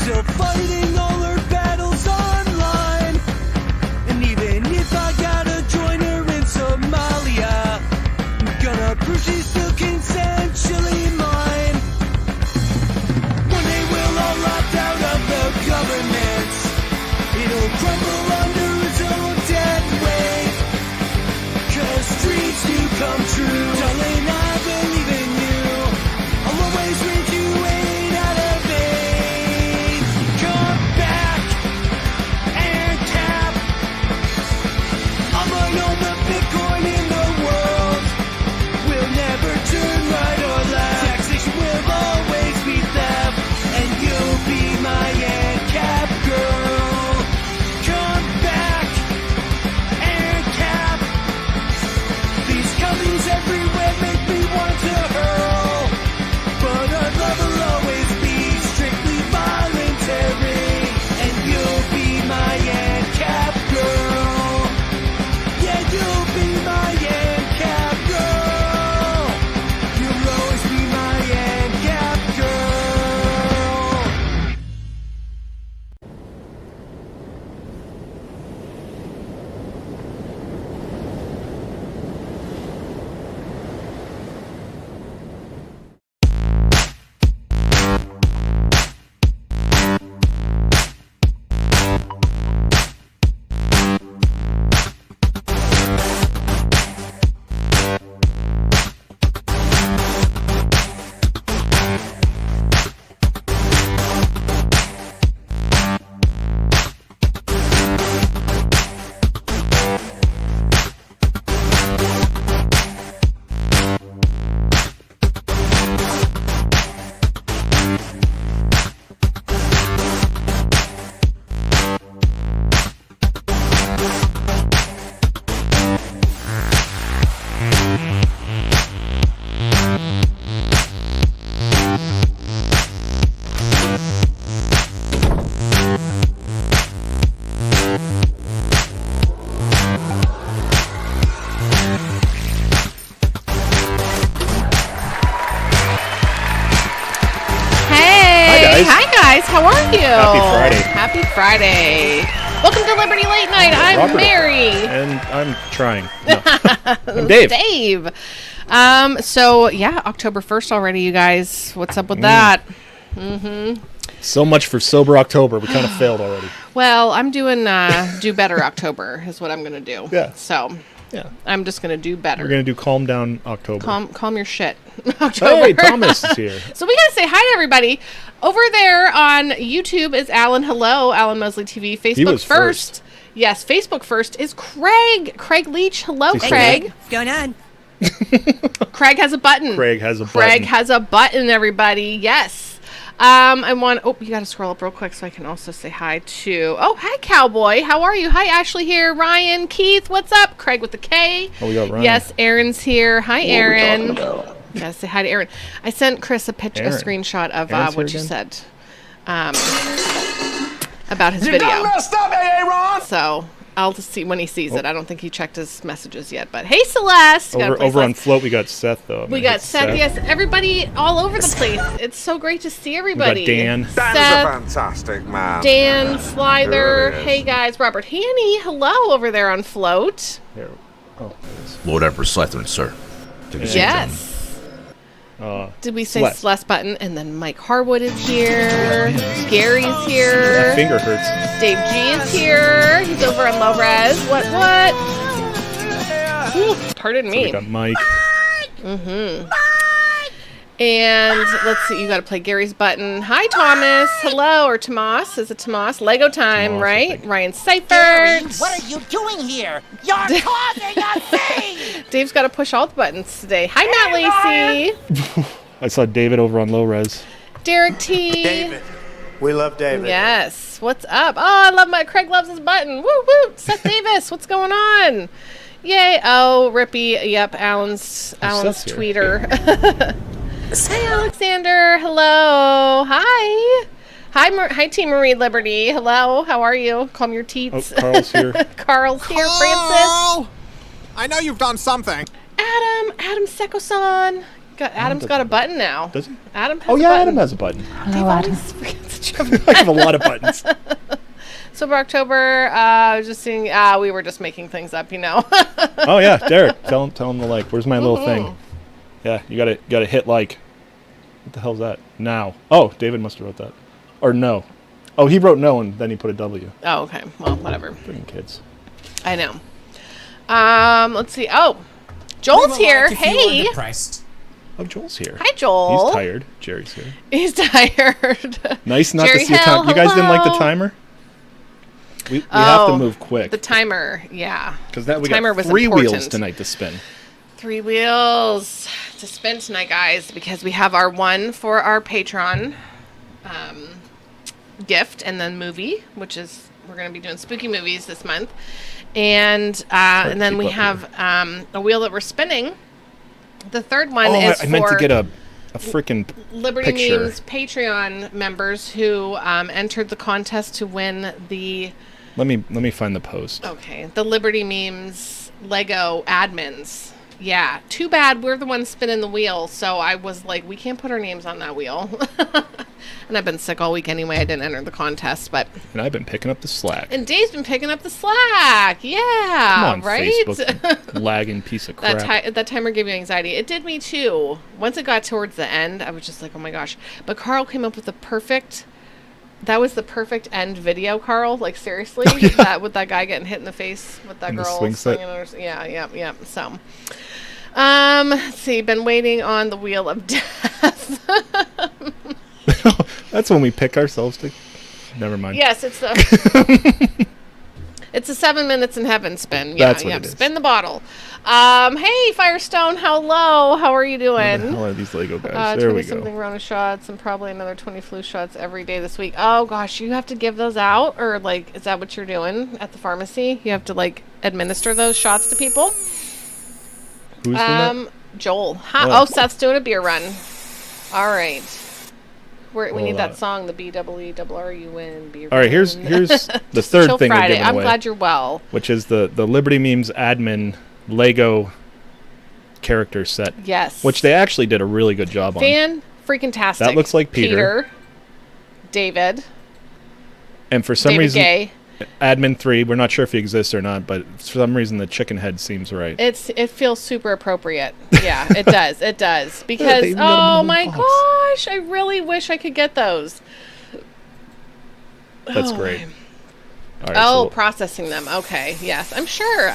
still fighting all her battles online. And even if I gotta join her in Somalia, I'm gonna prove she's still consensually mine. One day we'll all opt out of the government. It'll crumble under its own dead weight. 'Cause dreams do come true. Darling, I believe in you. I'll always read you 8 out of 8. Come back and cap. I'll run all the Bitcoin in the world. We'll never turn right or left. Taxation will always be theft. And you'll be my ANCAP girl. Come back and cap. These companies everywhere make me want to hurl. But our love will always be strictly voluntary. And you'll be my ANCAP girl. Yeah, you'll be my ANCAP girl. You'll always be my ANCAP girl. Hi guys, how are you? Happy Friday. Happy Friday. Welcome to Liberty Late Night. I'm Robert. Mary. And I'm trying. No. I'm Dave. Dave. So yeah, October 1st already, you guys. What's up with that? So much for sober October. We kind of failed already. Well, I'm doing do better October is what I'm gonna do. Yeah. So Yeah. I'm just gonna do better. We're going to do Calm Down October. Calm your shit. October. Hey, Thomas is here. So we gotta say hi to everybody. Over there on YouTube is Alan. Hello, Alan Mosley TV. Facebook was first. Yes, Facebook first is Craig. Craig Leach. Hello, He's Craig. What's going on? Craig has a button. Craig has a Craig button. has a button, everybody. Yes. Oh, you got to scroll up real quick so I can also say hi to. Oh, hi, Cowboy. How are you? Hi, Ashley here. Ryan, Keith, what's up? Craig with the K. Oh, we got Ryan. Yes, Aaron's here. Hi, What Aaron. are we talking about? Gotta say hi to Aaron. I sent Chris a screenshot of Aaron's what here you again? said about his video. messed up, Aaron! So I'll just see when he sees it. I don't think he checked his messages yet. But hey, Celeste. Gotta play Over on Celeste. Float, we got Seth, though. We got Seth. Yes, everybody all over the place. It's so great to see everybody. We got Dan. Dan's Seth, a fantastic man. Dan, Slither. Really is. Hey guys, Robert Haney. Hello over there on Float. Here. Oh, there it is. Lord Emperor Slytherin, sir. Take a seat, Yes. Did we say Celeste. Celeste Button? And then Mike Harwood is here. Gary's here. My finger hurts. Dave G is here. He's over on Low Res. What? Ooh, pardon So me. we got Mike. And let's see, you got to play Gary's button. Hi, Thomas. Hello, or Tomas. Is it Tomas? Lego time, Tomas, I right? think. Ryan Gary, Seifert. what are you doing here? You're causing a scene! Dave's got to push all the buttons today. Hi, Matt Lacey. I saw David over on Low Res. Derek T. David. We love David. Yes. What's up? Oh, I love Craig loves his button. Woo woo. Seth Davis. What's going on? Yay. Oh, Rippy. Yep. Alan's Seth's here. tweeter. Hi, Alexander. Hello. Hi. Hi, Team Marie Liberty. Hello. How are you? Calm your Oh, teats. Carl's here. Carl's here. Francis. Oh, I know you've done something. Adam Sekosan. Adam's got a button now. Does he? Adam has Oh a yeah, button. Adam has a button. Hello, Adam. Forgets to jump. I have a lot of buttons. Sober October, just seeing, we were just making things up, you know. Oh yeah, Derek, tell him to like. Where's my little thing? Yeah, you gotta hit like. What the hell's that? Now. Oh, David must have wrote that. Or no. Oh, he wrote no and then he put a W. Oh, okay. Well, whatever. Freaking kids. I know. Let's see. Oh, Joel's here. Hey. Oh, Joel's here. Hi, Joel. He's tired. Jerry's here. He's tired. Nice not Jerry to see a time. You guys didn't like the timer? We have to move quick. The timer, yeah. Because we timer got was 3 important. wheels tonight to spin. 3 wheels to spin tonight, guys, because we have our one for our Patreon gift and then movie, which is we're going to be doing spooky movies this month. And then we have a wheel that we're spinning. The third one is I meant to get a freaking Liberty picture. Memes Patreon members who entered the contest to win the... Let me find the post. Okay, the Liberty Memes Lego admins. Yeah, too bad we're the ones spinning the wheel. So I was like, we can't put our names on that wheel. And I've been sick all week anyway. I didn't enter the contest, but... And I've been picking up the slack. And Dave's been picking up the slack. Yeah, Come on, right? Facebook, lagging piece of crap. That timer gave you anxiety. It did me too. Once it got towards the end, I was just like, oh my gosh. But Carl came up with the perfect... That was the perfect end video, Carl. Like, seriously? Oh, yeah. That with that guy getting hit in the face with that And the girl swing set. swinging her. Yeah. So, let's see. Been waiting on the wheel of death. That's when we pick ourselves to... Never mind. Yes, it's the... It's a 7 minutes in heaven spin. Yeah, That's what it is. Spin the bottle. Hey, Firestone. Hello. How are you doing? What the hell are these Lego guys? There 20 we something go. Rona shots and probably another 20 flu shots every day this week. Oh gosh, you have to give those out, or like, is that what you're doing at the pharmacy? You have to like administer those shots to people. Who's doing that? Joel. Oh. Oh, Seth's doing a beer run. All right. We Well, need that song, the BWRRUN beer. All right, here's the third Chill thing we're Friday. giving I'm away, glad you're well. which is the Liberty Memes admin Lego character set. Yes. Which they actually did a really good job on. Fan freaking tastic. That looks like Peter. David. And for some David reason, Gay. admin 3, we're not sure if he exists or not, but for some reason the chicken head seems right. It feels super appropriate. Yeah, it does. It does. Because, They even got 'em in oh a my box. gosh, I really wish I could get those. That's Oh, great. All right, Oh, so processing them. Okay, yes. I'm sure.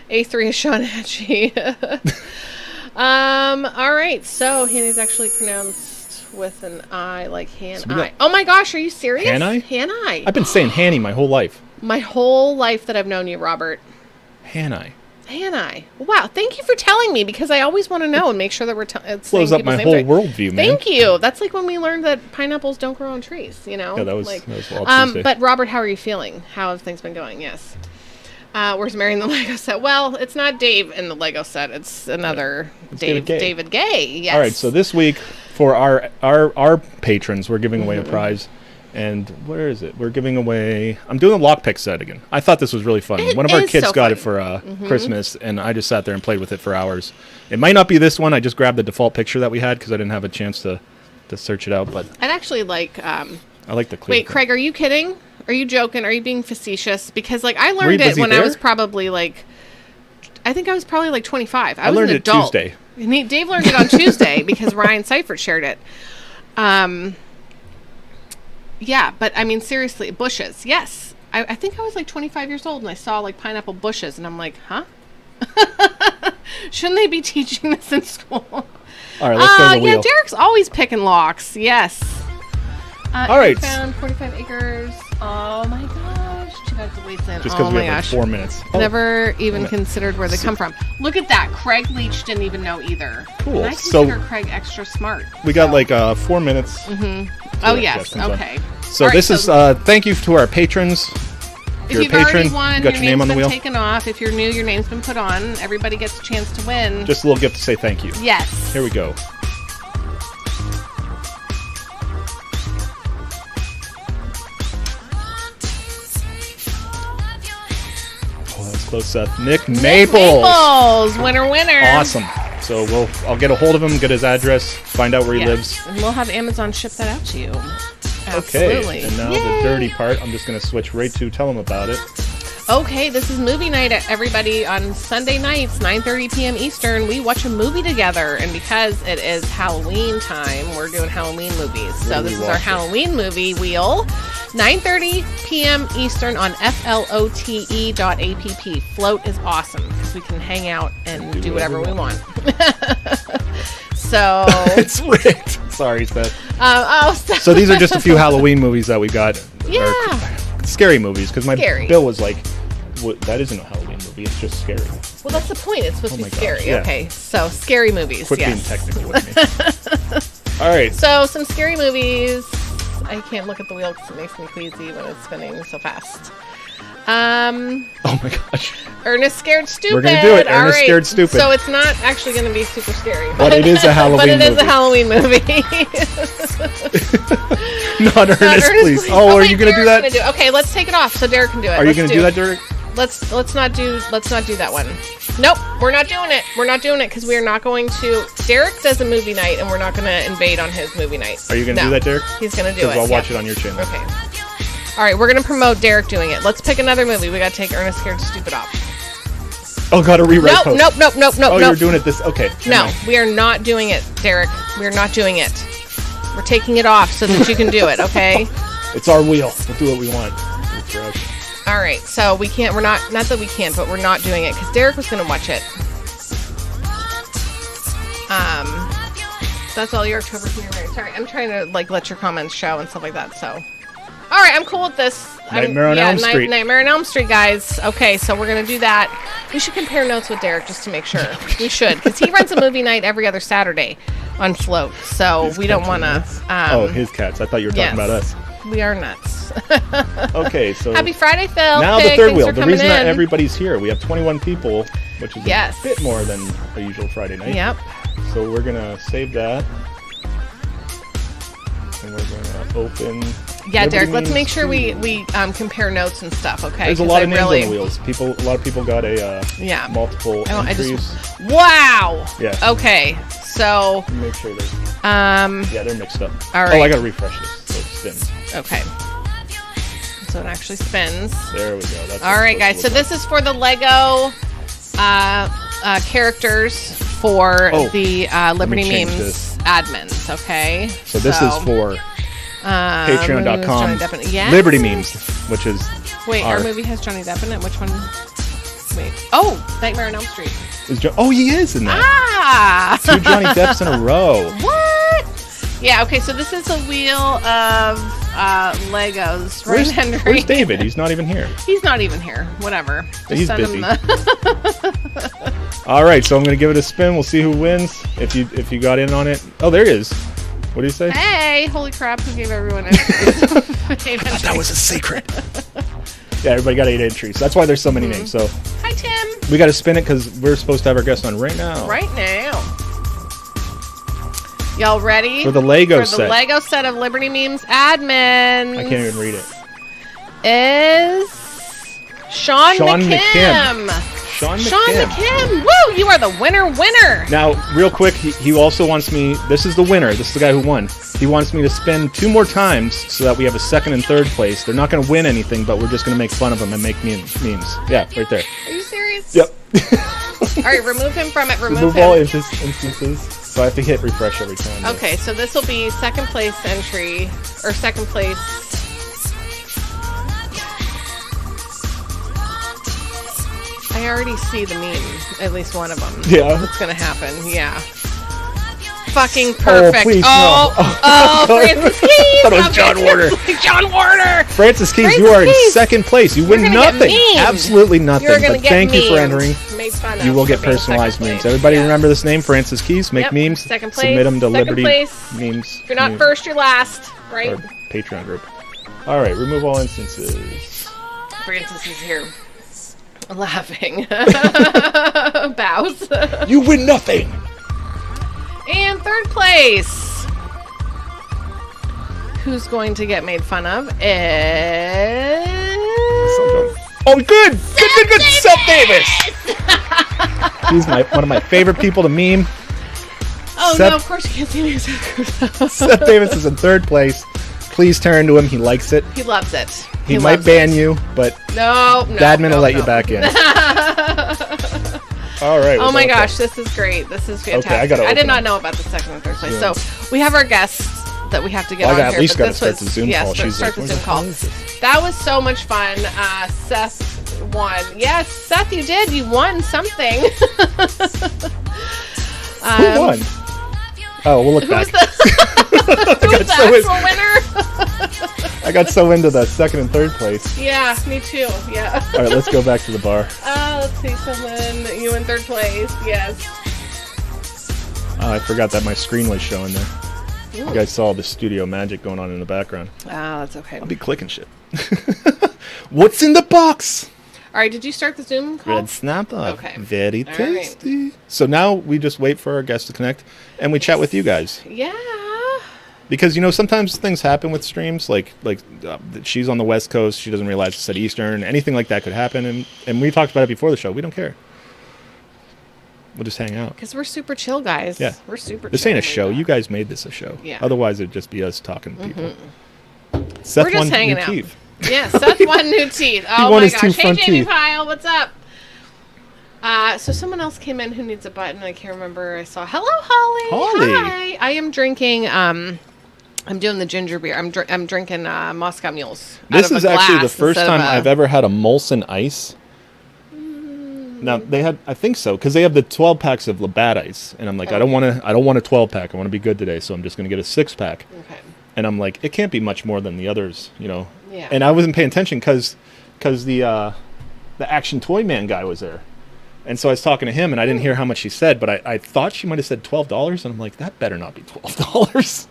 A3 is Sean Hatchie. All right, so Hannah's actually pronounced with an I, like Han So we got- I. Oh my gosh, are you serious? Hannah? Hannah. I've been saying Hanny my whole life. My whole life that I've known you, Robert. Hannah. Hannah. Wow, thank you for telling me, because I always want to know and make sure that we're Blows up my whole worldview, man. Thank you. That's like when we learned that pineapples don't grow on trees, you know? Yeah, that was like, Wild Tuesday. But Robert, how are you feeling? How have things been going? Yes. Where's Mary in the Lego set? Well, it's not Dave in the Lego set. It's another It's Dave. David Gay. David Gay. Yes. All right, so this week for our patrons, we're giving away a prize. And where is it? We're giving away... I'm doing a lockpick set again. I thought this was really fun. It One of our is kids so got fun. it for Christmas, and I just sat there and played with it for hours. It might not be this one. I just grabbed the default picture that we had because I didn't have a chance to search it out. But I'd actually like... I like the clear Wait, thing. Craig, are you kidding? Are you joking? Are you being facetious? Because, like, I Was learned it he when I there? was probably, like... I think I was probably, like, 25. I was learned an it adult. Tuesday. And Dave learned it on Tuesday because Ryan Seifert shared it. Yeah, but, I mean, seriously, bushes. Yes. I think I was, like, 25 years old, and I saw, like, pineapple bushes, and I'm like, huh? Shouldn't they be teaching this in school? All right, let's go to the yeah, wheel. Derek's always picking locks. Yes. All right. Found 45 acres. Oh my gosh. She got the weights in. Just Oh because we my have gosh. like 4 minutes. Never even considered where they come from. Look at that. Craig Leach didn't even know either. Cool. And I So- consider Craig extra smart. We got like 4 minutes. Oh, yes. comes on. Okay. So All right, this is thank you to our patrons. If you're a you've already patron, won, you got your name name's on the been wheel. taken off. If you're new, your name's been put on. Everybody gets a chance to win. Just a little gift to say thank you. Yes. Here we go. Oh, that's close, Seth. Nick Maples. Maples. Winner, winner. Awesome. So I'll get a hold of him, get his address, find out where he lives. And we'll have Amazon ship that out to you. Okay. Absolutely. And now the dirty part, I'm just going to switch right to tell him about it. Okay, this is movie night, everybody. On Sunday nights, 9:30 p.m. Eastern, we watch a movie together. And because it is Halloween time, we're doing Halloween movies. So this is our Halloween movie wheel. 9:30 p.m. Eastern on flote.app. Float is awesome because we can hang out and do whatever we want. So It's rigged. Sorry, Seth. oh, So these are just a few Halloween movies that we got. Yeah. Or scary movies, because my Scary. bill was like, that isn't a Halloween movie, it's just scary. well, that's the point. It's supposed to be my gosh, scary. yeah. Okay, so scary movies. Quit being yes. technical with me. All right. So some scary movies. I can't look at the wheel because it makes me queasy when it's spinning so fast. Oh my gosh. Ernest Scared Stupid. We're gonna do it. All Ernest right. Scared Stupid. So it's not actually going to be super scary, But it is a Halloween But it is movie. a Halloween movie. Not Ernest, please. Oh, are you gonna do that? Okay, let's take it off so Derek can do it. Are you gonna do that, Derek? Let's not do that one. Nope, we're not doing it. We're not doing it because we are not going to. Derek does a movie night, and we're not going to invade on his movie night. Are you gonna No. do that, Derek? He's going to do it. I'll watch yeah. it on your channel. Okay. All right, we're going to promote Derek doing it. Let's pick another movie. We got to take Ernest Scared Stupid off. Oh, got to rewrite Nope, post. nope. Oh, you're doing it this. Okay. never No, mind. we are not doing it, Derek. We are not doing it. We're taking it off so that you can do it, okay? It's our wheel. We'll do what we want. It's right. All right, so we can't. We're not that we can't, but we're not doing it because Derek was going to watch it. That's all your October humor. Sorry, I'm trying to let your comments show and stuff like that. So, all right, I'm cool with this. Nightmare on Elm Street. Nightmare on Elm Street, guys. Okay, so we're gonna do that. We should compare notes with Derek just to make sure. We should, because he runs a movie night every other Saturday on Float. So we don't want to. Oh, his cats. I thought you were talking yes. about us. We are nuts. Okay, so Happy Friday, Phil. now the Pig, third thanks wheel. for The coming reason that in. everybody's here, we have 21 people, which is Yes. a bit more than a usual Friday night. Yep. So we're gonna save that, and we're gonna open. Yeah, Liberty Derek. Let's Means make sure Two. we compare notes and stuff. Okay. There's a 'Cause lot I of names really, on the wheels. A lot of people got a Yeah. multiple I entries. Wow. Yeah. Okay. So Make sure they're yeah, they're mixed up. All Oh, right. I gotta refresh this. So it spins. okay. So it actually spins. There we go. That's All right, guys. So this is for the Lego characters for Oh, the Liberty change Memes this. admins. Okay. So this is for Johnny Patreon.com. Depp in it. Yes. Liberty Memes, which is Wait, our movie has Johnny Depp in it. Which one? Wait. Oh, Nightmare on Elm Street. he is in that. Ah. 2 Johnny Depps in a row. What? Yeah, okay, so this is a wheel of Legos. Right, Henry? Where's David? He's not even here. He's not even here. Whatever. Just He's send busy. him the- All right, so I'm gonna give it a spin. We'll see who wins. If you got in on it. Oh, there he is. What do you say? Hey, holy crap, who gave everyone a That was a secret. Yeah, everybody got 8 entries. That's why there's so many names. So Hi, Tim. we got to spin it because we're supposed to have our guest on right now. Right now. Y'all ready? For the Lego For the set. Lego set of Liberty Memes admins. I can't even read it. Is Sean McKim. Sean Sean McKim. McKim. Woo! You are the winner. Now, real quick, he also wants me. This is the winner. This is the guy who won. He wants me to spin 2 more times so that we have a second and third place. They're not going to win anything, but we're just going to make fun of them and make memes. Yeah, right there. Are you serious? Yep. All right, remove him from it. Remove all him. instances. So I have to hit refresh every time. Okay, so this will be second place entry, or second place. I already see the meme, at least one of them. Yeah. What's gonna happen? Yeah. Fucking perfect. please, oh, no. oh, Francis Keys. Thought it was John Warner. John Warner. Francis Keys, Francis you are in Keys. second place. You win You're gonna get nothing. memed. Absolutely nothing. You're gonna But get thank you for memed. entering. Made fun of You will for get being personalized second memes. place. Everybody Yeah. remember this name, Francis Keys. Make Yep. memes. Second place. Submit them to Second Liberty place. Memes. If you're not first, you're last, right? Our Patreon group. All right, remove all instances. Francis is here. Laughing. Bows. You win nothing. And third place. Who's going to get made fun of is... Oh, good. Good. Seth Davis. He's one of my favorite people to meme. Oh, Seth- no, of course you can't see me. Seth Davis is in third place. Please turn to him. He likes it. He loves it. He might loves ban it. you, but No. Dadman will let you back in. All right. Oh my without gosh, this is great. This is fantastic. I gotta I did open not it. know about the second and third place. Yeah. So we have our guests that we have to get Well, I on at here. least but gotta this start was, the Zoom yeah, call. She's start like, the "Where's Zoom the call. phone?" That was so much fun. Seth won. Yes, Seth, you did. You won something. Who won? Oh, we'll look back. Who's the actual winner? I got so into the second and third place. Yeah, me too. Yeah. All right, let's go back to the bar. Let's see, someone, you in third place. Yes. Oh, I forgot that my screen was showing there. You guys saw the studio magic going on in the background. That's okay. I'll be clicking shit. What's in the box? All right, did you start the Zoom call? Red snap up. Okay. Very All tasty. So now we just wait for our guests to connect and we chat with you guys. Yeah. Because, sometimes things happen with streams, like she's on the West Coast, she doesn't realize it's at Eastern, anything like that could happen, and we talked about it before the show. We don't care. We'll just hang out. Because we're super chill, guys. Yeah. We're super This chill. ain't a show. You guys made this a show. Yeah. Otherwise, it'd just be us talking to people. Seth We're just won hanging new out. teeth. Yeah, Seth won new teeth. Oh won my his two gosh. Hey, front Jamie teeth. Pyle, what's up? So someone else came in who needs a button. I can't remember. I saw. Hello, Holly. Holly. Hi. I am drinking. I'm doing the ginger beer. I'm drinking Moscow Mules. This out of is a actually the glass first instead time of I've ever had a Molson Ice. Now they had, I think so, because they have the 12 packs of Labatt Ice, and I'm like, I don't want a 12 pack. I want to be good today, so I'm just going to get a 6-pack. Okay. And I'm like, it can't be much more than the others, Yeah. And I wasn't paying attention because the Action Toy Man guy was there, and so I was talking to him, and I didn't hear how much she said, but I thought she might have said $12, and I'm like, that better not be $12.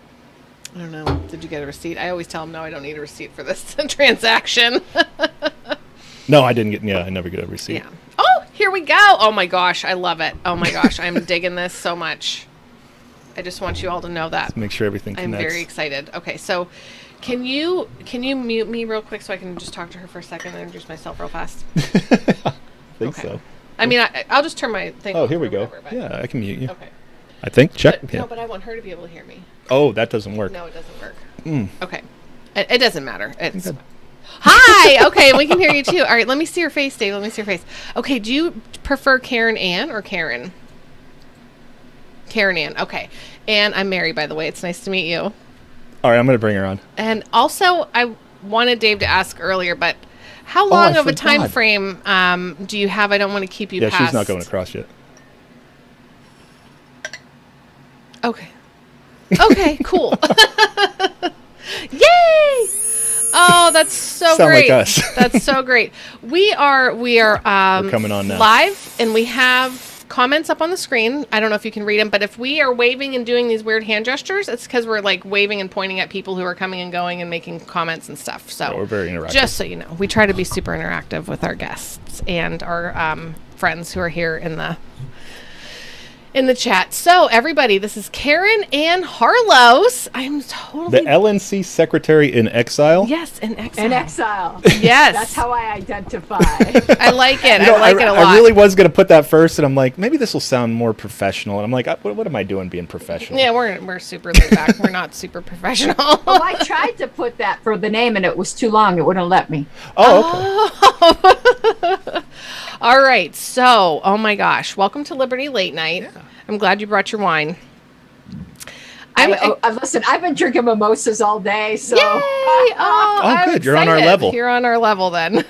I don't know. Did you get a receipt? I always tell them, no, I don't need a receipt for this transaction. No, I didn't get. Yeah, I never get a receipt. Yeah. Oh, here we go. Oh my gosh, I love it. Oh my gosh, I'm digging this so much. I just want you all to know that. Make sure everything I'm connects. very excited. Okay, so can you mute me real quick so I can just talk to her for a second and introduce myself real fast? I think Okay. so. I mean, I'll just turn my thing. Oh, off here we or go. whatever, but- Yeah, I can mute you. Okay. I think. Check. But, Yeah. No, but I want her to be able to hear me. Oh, that doesn't work. No, it doesn't work. Mm. Okay. It doesn't matter. It's. Hi. Okay, we can hear you too. All right, let me see your face, Dave. Let me see your face. Okay, do you prefer Caryn Ann or Karen? Caryn Ann. Okay. And I'm Mary, by the way. It's nice to meet you. All right, I'm going to bring her on. And also, I wanted Dave to ask earlier, but how Oh, long I of a time forgot. frame do you have? I don't want to keep you Yeah, past. she's not going across yet. Okay. Okay, cool. Yay! Oh, that's so Sound like great. us. That's so great. We are We're coming on now. live, and we have comments up on the screen. I don't know if you can read them, but if we are waving and doing these weird hand gestures, it's because we're like waving and pointing at people who are coming and going and making comments and stuff. So Yeah, we're very interactive. Just so you know, we try to be super interactive with our guests and our friends who are here in the chat. So everybody, this is Caryn Ann Harlos. I'm totally The LNC Secretary in Exile. yes, in Exile. In Exile. Yes, That's how I identify. I like it. You know, I like it a lot. I really was going to put that first, and I'm like, maybe this will sound more professional. And I'm like, what am I doing being professional? Yeah, we're super laid back. We're not super professional. Well, I tried to put that for the name and it was too long. It wouldn't let me. Oh, okay. All right. So, oh my gosh, welcome to Liberty Late Night. Yeah. I'm glad you brought your wine. Listen, I've been drinking mimosas all day, so. Yay! Oh, I'm good. You're on our excited. level. You're on our level then.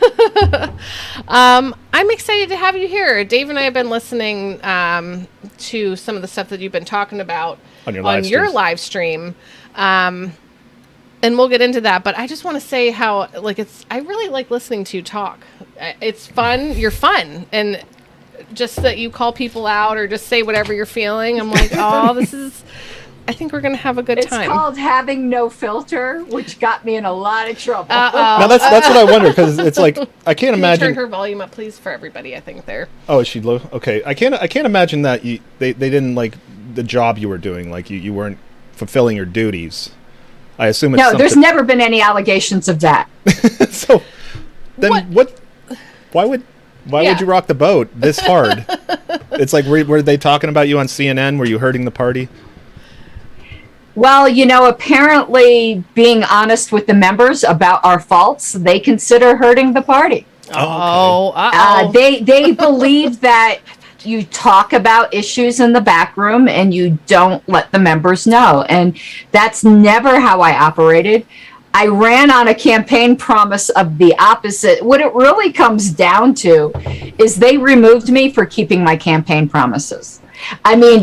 I'm excited to have you here. Dave and I have been listening to some of the stuff that you've been talking about On your live your streams. live stream. And we'll get into that, but I just want to say how I really like listening to you talk. It's fun. You're fun. And just that you call people out or just say whatever you're feeling. I'm like, oh, I think we're going to have a good It's time. called having no filter, which got me in a lot of trouble. Now that's what I wonder, because it's like I can't Can you imagine. turn her volume up, please, for everybody? I think there. Oh, is she low? Okay, I can't imagine that they didn't like the job you were doing. Like you weren't fulfilling your duties. I assume it's No, there's something- never been any allegations of that. So then what? Why would Why Yeah. would you rock the boat this hard? It's like, were they talking about you on CNN? Were you hurting the party? Well, apparently being honest with the members about our faults, they consider hurting the party. Oh, uh-oh. They believe that you talk about issues in the back room and you don't let the members know. And that's never how I operated. I ran on a campaign promise of the opposite. What it really comes down to is they removed me for keeping my campaign promises. I mean,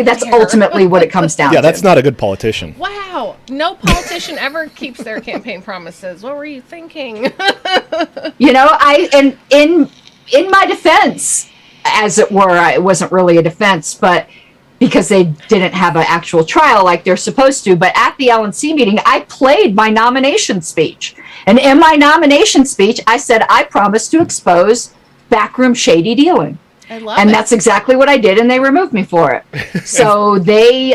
that's ultimately what it comes down to. Yeah, that's not a good politician. Wow. No politician ever keeps their campaign promises. What were you thinking? In my defense, as it were, it wasn't really a defense, but because they didn't have an actual trial like they're supposed to. But at the LNC meeting, I played my nomination speech. And in my nomination speech, I said, I promise to expose backroom shady dealing. I love and it. that's exactly what I did, and they removed me for it. So they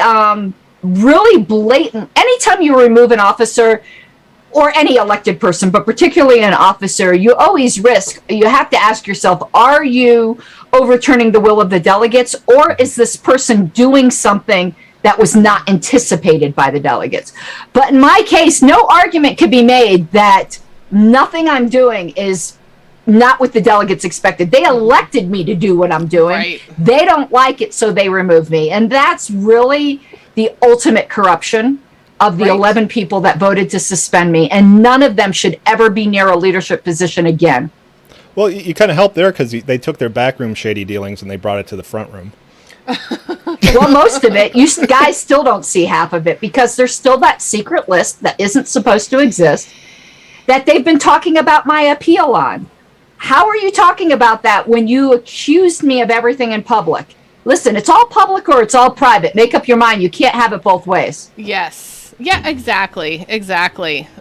really blatant. Anytime you remove an officer or any elected person, but particularly an officer, you always you have to ask yourself, are you overturning the will of the delegates, or is this person doing something that was not anticipated by the delegates? But in my case, no argument could be made that nothing I'm doing is not what the delegates expected. They elected me to do what I'm doing. Right. They don't like it, so they remove me. And that's really the ultimate corruption of the 11 people that voted to suspend me. And none of them should ever be near a leadership position again. Well, you kind of helped there because they took their backroom shady dealings and they brought it to the front room. Well, most of it. You guys still don't see half of it because there's still that secret list that isn't supposed to exist that they've been talking about my appeal on. How are you talking about that when you accused me of everything in public? Listen, it's all public or it's all private. Make up your mind. You can't have it both ways. Yes. Yeah, exactly.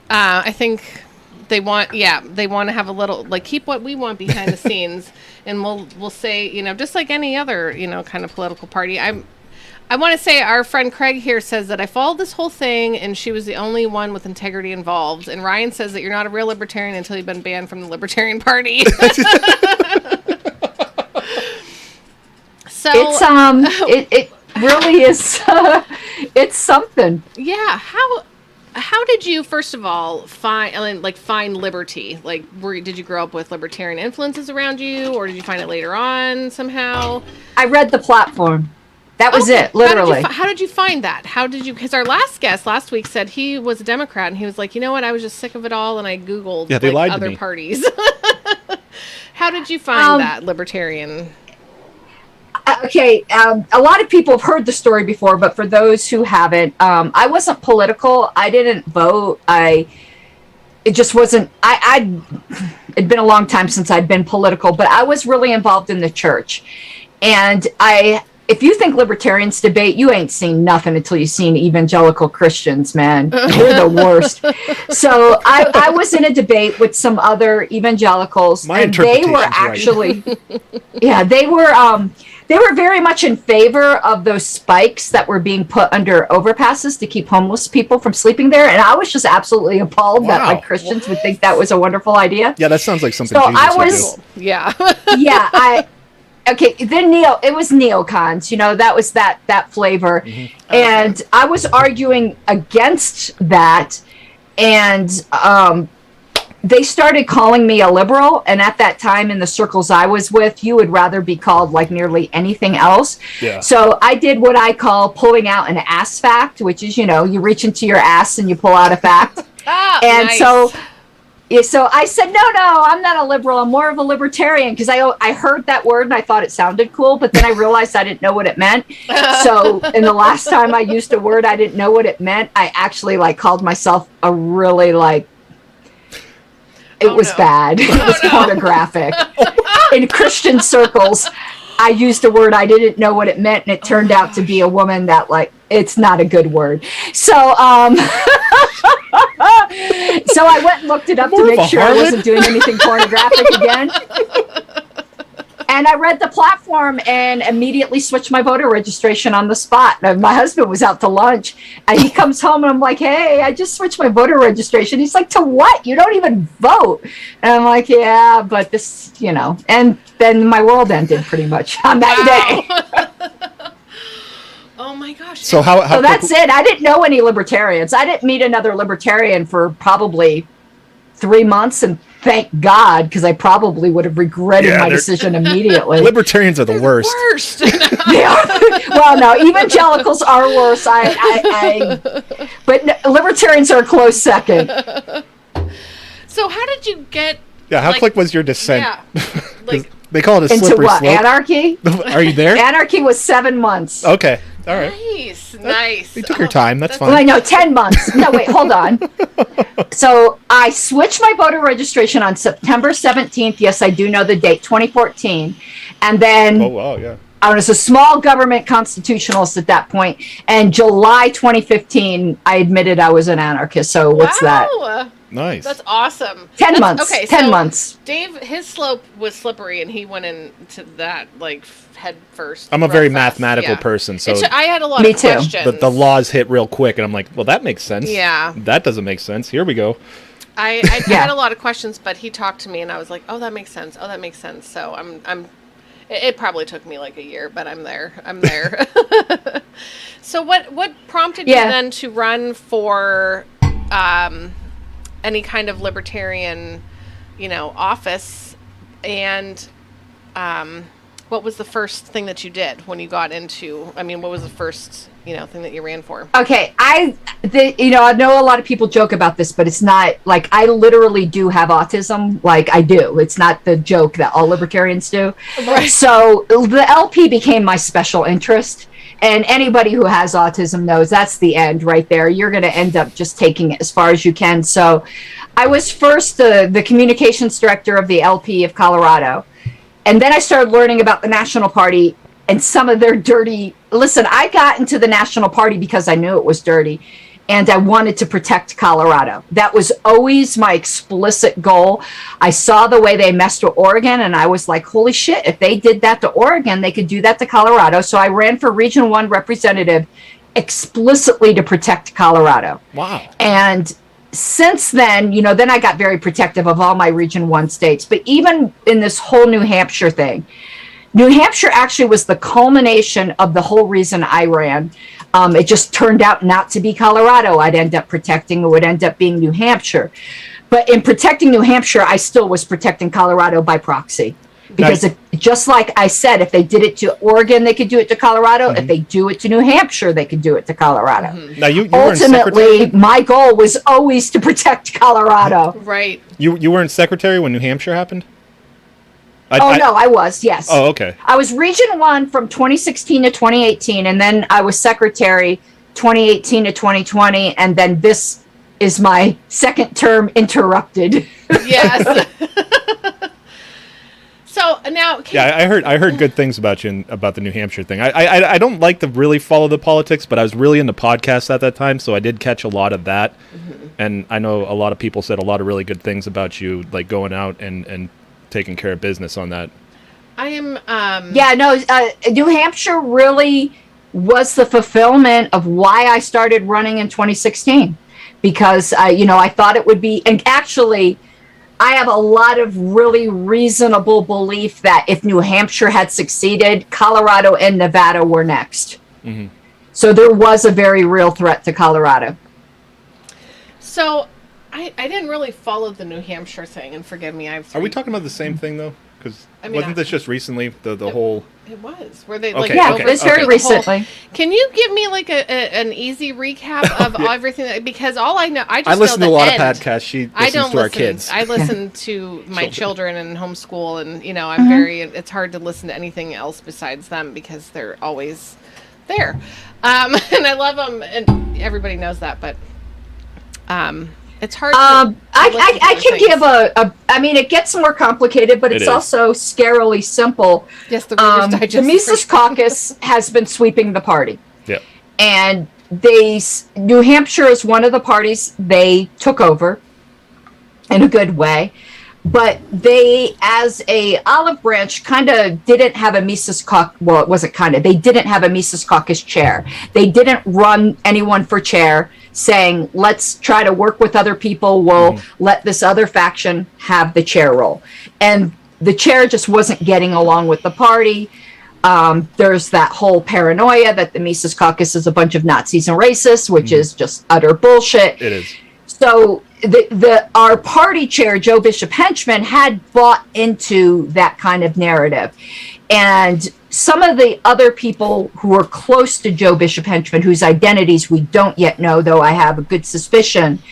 I think they want to have a little, keep what we want behind the scenes. And we'll say, just like any other, kind of political party. I want to say our friend Craig here says that I followed this whole thing and she was the only one with integrity involved. And Ryan says that you're not a real libertarian until you've been banned from the Libertarian Party. So it really is. It's something. Yeah. How did you, first of all, find liberty? Did you grow up with libertarian influences around you, or did you find it later on somehow? I read the platform. That was it, literally. How did you find that? Because our last guest last week said he was a Democrat, and he was like, you know what, I was just sick of it all, and I Googled they lied to other me. parties. How did you find that libertarian? Okay, a lot of people have heard the story before, but for those who haven't, I wasn't political. I didn't vote. It just wasn't. It'd been a long time since I'd been political, but I was really involved in the church. And if you think libertarians debate, you ain't seen nothing until you've seen evangelical Christians, man. They're the worst. So I was in a debate with some other evangelicals, and they were actually, they were very much in favor of those spikes that were being put under overpasses to keep homeless people from sleeping there. And I was just absolutely appalled that Christians would think that was a wonderful idea. Yeah, that sounds like something So Jesus I was, would do. yeah, okay, then it was neocons, that was that flavor. Mm-hmm. And I was arguing against that, and they started calling me a liberal, and at that time in the circles I was with, you would rather be called like nearly anything else. Yeah. So I did what I call pulling out an ass fact, which is, you reach into your ass and you pull out a fact. And nice. So I said, no, I'm not a liberal. I'm more of a libertarian, because I heard that word and I thought it sounded cool, but then I realized I didn't know what it meant. So in the last time I used a word I didn't know what it meant, I actually called myself a really it was bad. It was pornographic. In Christian circles, I used a word I didn't know what it meant, and it turned out to be a woman that it's not a good word. So so I went and looked it up to make sure I wasn't doing anything pornographic again. And I read the platform and immediately switched my voter registration on the spot. And my husband was out to lunch and he comes home and I'm like, hey, I just switched my voter registration. He's like, to what? You don't even vote. And I'm like, yeah, but this, and then my world ended pretty much on that day. Oh my gosh. So how So that's it. I didn't know any libertarians. I didn't meet another libertarian for probably 3 months, and thank God, because I probably would have regretted my decision immediately. Libertarians are the worst. Worst. They are. Well, no, evangelicals are worse. But libertarians are a close second. So how did you get? Yeah, how quick was your descent? Yeah. Like, they call it a Into slippery what? slope. Anarchy? Are you there? Anarchy was 7 months. Okay. All right. nice. You took your time. That's fine. Well, I know, 10 months. No, wait, hold on. So I switched my voter registration on September 17th. Yes, I do know the date, 2014. And then Oh, wow, yeah. I was a small government constitutionalist at that point. And July 2015, I admitted I was an anarchist. So what's that? Nice. That's awesome. 10 months. Okay, 10 so months. Dave, his slope was slippery, and he went into that like head first. I'm a real very fast. mathematical Yeah. person, so I had a lot Me of too. questions. the laws hit real quick, and I'm like, well, that makes sense. Yeah. That doesn't make sense. Here we go. I Yeah. had a lot of questions, but he talked to me, and I was like, oh, that makes sense. Oh, that makes sense. So I'm. It probably took me like a year, but I'm there. So what prompted you then to run for any kind of libertarian, office, and what was the first thing that you did when you got into? I mean, what was the first thing that you ran for? Okay, I know a lot of people joke about this, but it's not like I literally do have autism. Like I do. It's not the joke that all libertarians do. Right. So the LP became my special interest. And anybody who has autism knows that's the end right there. You're going to end up just taking it as far as you can. So I was first the communications director of the LP of Colorado. And then I started learning about the National Party and some of their dirty... Listen, I got into the National Party because I knew it was dirty. And I wanted to protect Colorado. That was always my explicit goal. I saw the way they messed with Oregon, and I was like, holy shit, if they did that to Oregon, they could do that to Colorado. So I ran for Region 1 representative explicitly to protect Colorado. Wow. And since then, then I got very protective of all my Region 1 states. But even in this whole New Hampshire thing, New Hampshire actually was the culmination of the whole reason I ran. It just turned out not to be Colorado. I'd end up protecting. It would end up being New Hampshire. But in protecting New Hampshire, I still was protecting Colorado by proxy. Because just like I said, if they did it to Oregon, they could do it to Colorado. Mm-hmm. If they do it to New Hampshire, they could do it to Colorado. Mm-hmm. Now you ultimately, my goal was always to protect Colorado. Right. You weren't secretary when New Hampshire happened? No, I was, yes. Oh, okay. I was Region 1 from 2016 to 2018, and then I was secretary 2018 to 2020, and then this is my second term interrupted. Yes. So now, I heard good things about you and about the New Hampshire thing. I don't like to really follow the politics, but I was really into podcasts at that time, so I did catch a lot of that. Mm-hmm. And I know a lot of people said a lot of really good things about you, like going out and taking care of business on that. I am. New Hampshire really was the fulfillment of why I started running in 2016, because I thought it would be, and actually, I have a lot of really reasonable belief that if New Hampshire had succeeded, Colorado and Nevada were next. Mm-hmm. So there was a very real threat to Colorado. So I didn't really follow the New Hampshire thing, and forgive me. Are we talking about the same thing though? Because wasn't this just recently the whole? It was. Were they it was very recently. Can you give me like an easy recap of everything? Because all I know, I listen know to a lot end. of podcasts. She listens to our kids. I listen to my children and homeschool, and I'm very. It's hard to listen to anything else besides them because they're always there, and I love them, and everybody knows that, but it's hard. I can give I mean, it gets more complicated, but it's also scarily simple. Yes, the Reader's Digest. The Mises Caucus has been sweeping the party. Yeah. And New Hampshire is one of the parties they took over in a good way. but they, as a olive branch, kind of didn't have a Mises Caucus. Well, it wasn't kind of. They didn't have a Mises Caucus chair. They didn't run anyone for chair, saying, let's try to work with other people. We'll let this other faction have the chair role. And the chair just wasn't getting along with the party. There's that whole paranoia that the Mises Caucus is a bunch of Nazis and racists, which is just utter bullshit. It is. So our party chair, Joe Bishop Henchman, had bought into that kind of narrative. And some of the other people who were close to Joe Bishop Henchman, whose identities we don't yet know, though I have a good suspicion,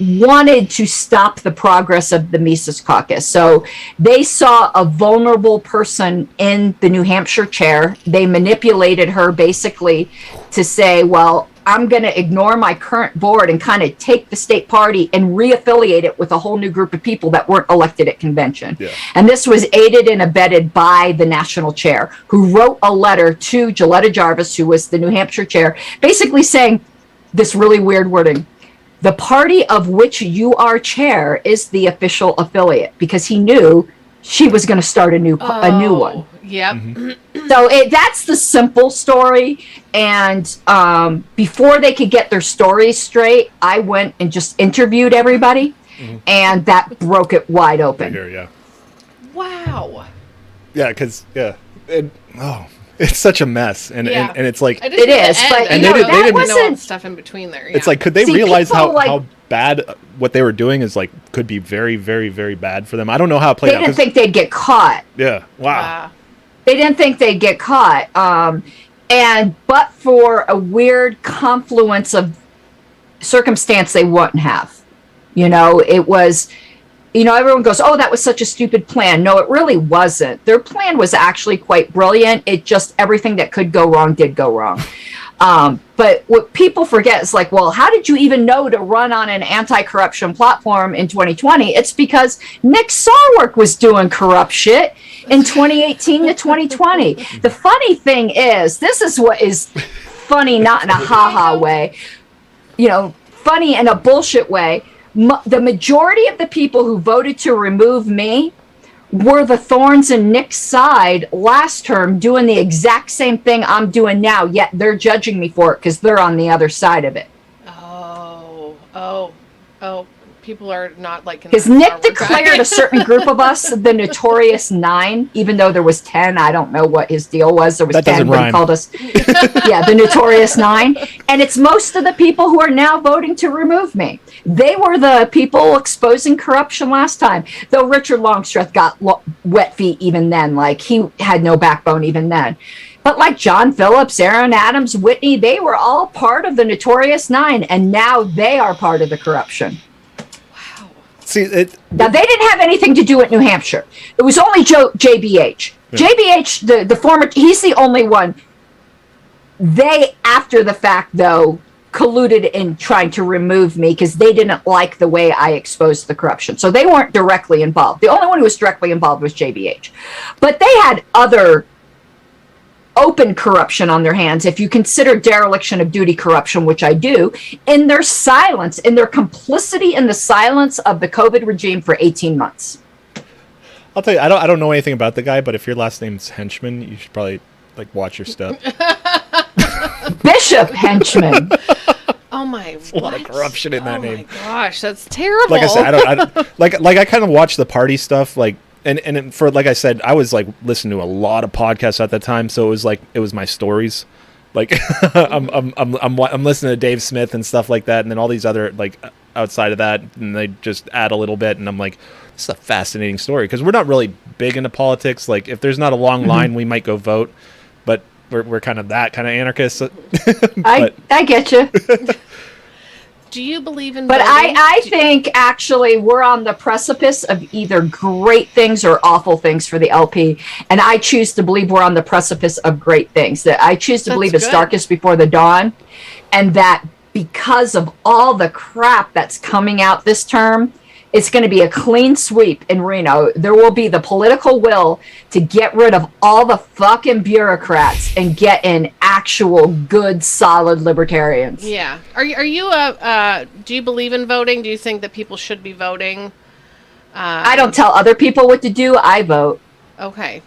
wanted to stop the progress of the Mises Caucus. So they saw a vulnerable person in the New Hampshire chair. They manipulated her basically to say, well, I'm going to ignore my current board and kind of take the state party and reaffiliate it with a whole new group of people that weren't elected at convention. Yeah. And this was aided and abetted by the national chair, who wrote a letter to Gilletta Jarvis, who was the New Hampshire chair, basically saying this really weird wording: the party of which you are chair is the official affiliate, because he knew she was going to start a new one. Yep. So that's the simple story. And before they could get their stories straight, I went and just interviewed everybody, and that broke it wide open. Yeah. Wow. Yeah, because it's such a mess, and it's like it is, but and they didn't know all the stuff in between there. Yeah. It's like, could they realize how bad what they were doing is like could be very, very, very bad for them? I don't know how it played out. They didn't think they'd get caught. Yeah. Wow. They didn't think they'd get caught. But for a weird confluence of circumstance, they wouldn't have. It was, everyone goes, oh, that was such a stupid plan. No, it really wasn't. Their plan was actually quite brilliant. It just, everything that could go wrong did go wrong. But what people forget is like, well, how did you even know to run on an anti-corruption platform in 2020? It's because Nick Sarwark was doing corrupt shit in 2018 to 2020. The funny thing is, this is what is funny, not in a ha-ha way, funny in a bullshit way. The majority of the people who voted to remove me were the thorns in Nick's side last term, doing the exact same thing I'm doing now, yet they're judging me for it because they're on the other side of it. People are not like... Because Nick declared a certain group of us the Notorious 9, even though there was 10. I don't know what his deal was. There was 10, but he called us the Notorious 9. And it's most of the people who are now voting to remove me. They were the people exposing corruption last time. Though Richard Longstreth got wet feet even then. Like, he had no backbone even then. But like John Phillips, Aaron Adams, Whitney, they were all part of the Notorious 9. And now they are part of the corruption. See, now, they didn't have anything to do with New Hampshire. It was only JBH. Yeah. JBH, the former, he's the only one. They, after the fact, though, colluded in trying to remove me because they didn't like the way I exposed the corruption. So they weren't directly involved. The only one who was directly involved was JBH. But they had other open corruption on their hands, if you consider dereliction of duty corruption, which I do, in their silence, in their complicity in the silence of the COVID regime for 18 months. I'll tell you, I don't know anything about the guy, but if your last name's Henchman, you should probably watch your step. Bishop Henchman. Oh my! There's a lot of corruption in that name. Oh my gosh, that's terrible. Like I said, I kind of watch the party stuff, And for, like I said, I was listening to a lot of podcasts at that time, so it was my stories. I'm listening to Dave Smith and stuff like that, and then all these other outside of that, and they just add a little bit, and I'm like, this is a fascinating story because we're not really big into politics. Like, if there's not a long line, we might go vote, but we're kind of that kind of anarchists. I get you. Do you believe in But voting? I think actually we're on the precipice of either great things or awful things for the LP. And I choose to believe we're on the precipice of great things. That I choose to believe it's darkest before the dawn. And that because of all the crap that's coming out this term, it's going to be a clean sweep in Reno. There will be the political will to get rid of all the fucking bureaucrats and get in actual good, solid libertarians. Yeah. Are you do you believe in voting? Do you think that people should be voting? I don't tell other people what to do. I vote. Okay.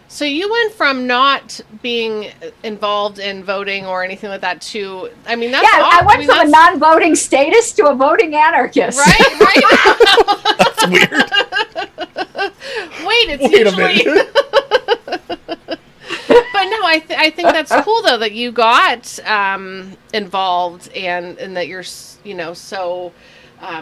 So you went from not being involved in voting or anything like that to, I mean, that's I went from a non-voting status to a voting anarchist. Right. That's weird. Wait, it's Wait a usually. minute. But no, I think that's cool though that you got involved and that you're so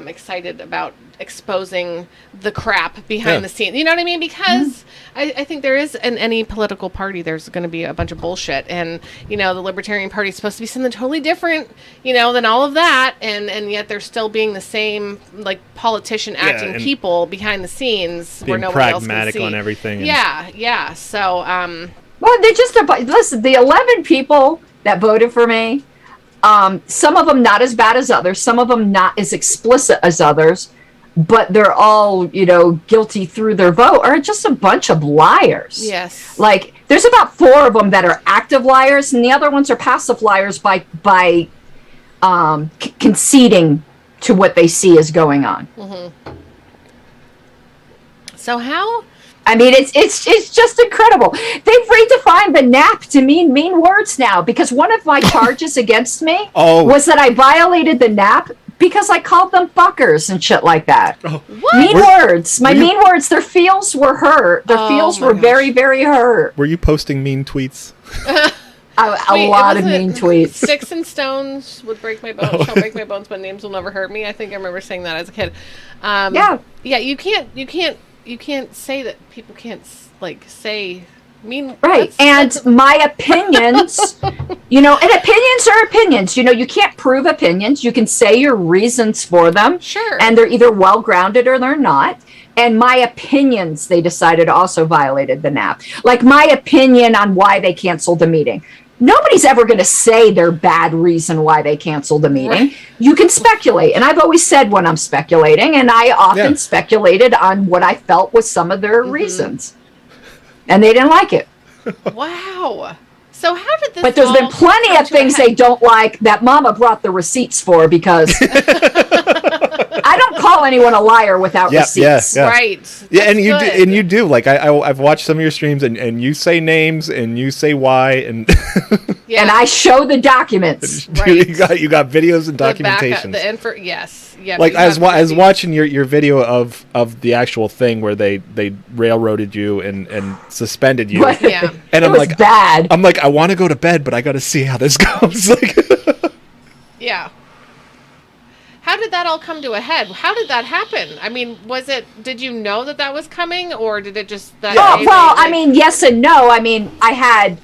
excited about exposing the crap behind the scenes. You know what I mean? Because I think there is in any political party, there's going to be a bunch of bullshit, and the Libertarian Party is supposed to be something totally different, than all of that, and yet they're still being the same like politician acting people behind the scenes where nobody else can pragmatic see. on everything. Yeah. So well, they're just listen. The 11 people that voted for me, some of them not as bad as others, some of them not as explicit as others, but they're all, guilty through their vote, are just a bunch of liars. yes, Like, there's about 4 of them that are active liars, and the other ones are passive liars by conceding to what they see is going on. So how? I mean, it's just incredible. They've redefined the nap to mean mean words now, because one of my charges against me was that I violated the nap because I called them fuckers and shit like that. What? Mean words. My mean words. Their feels were hurt. Their feels were very, very hurt. Were you posting mean tweets? A lot of mean tweets. Sticks and stones would break my bones. Shall break my bones, but names will never hurt me. I think I remember saying that as a kid. Yeah. You can't say that. People can't say mean. Right. And my opinions, and opinions are opinions. You can't prove opinions. You can say your reasons for them. Sure. And they're either well grounded or they're not. And my opinions, they decided, also violated the NAP. Like my opinion on why they canceled the meeting. Nobody's ever going to say their bad reason why they canceled the meeting. Right. You can speculate. And I've always said when I'm speculating, and I often speculated on what I felt was some of their reasons. And they didn't like it. Wow. So how did this? But there's been plenty of things they don't like that Mama brought the receipts for, because I don't call anyone a liar without receipts. Yeah. Right. Yeah, and you do. Like I've watched some of your streams, and you say names and you say why, and and I show the documents. Right. you got videos and documentation. Yes. Yeah. Like I was watching your video of the actual thing where they railroaded you and suspended you. Yeah. And I'm like, bad. I'm like, I want to go to bed, but I got to see how this goes. Like, yeah. How did that all come to a head? How did that happen? I mean, did you know that was coming, or did it just that I mean, yes and no. I mean, that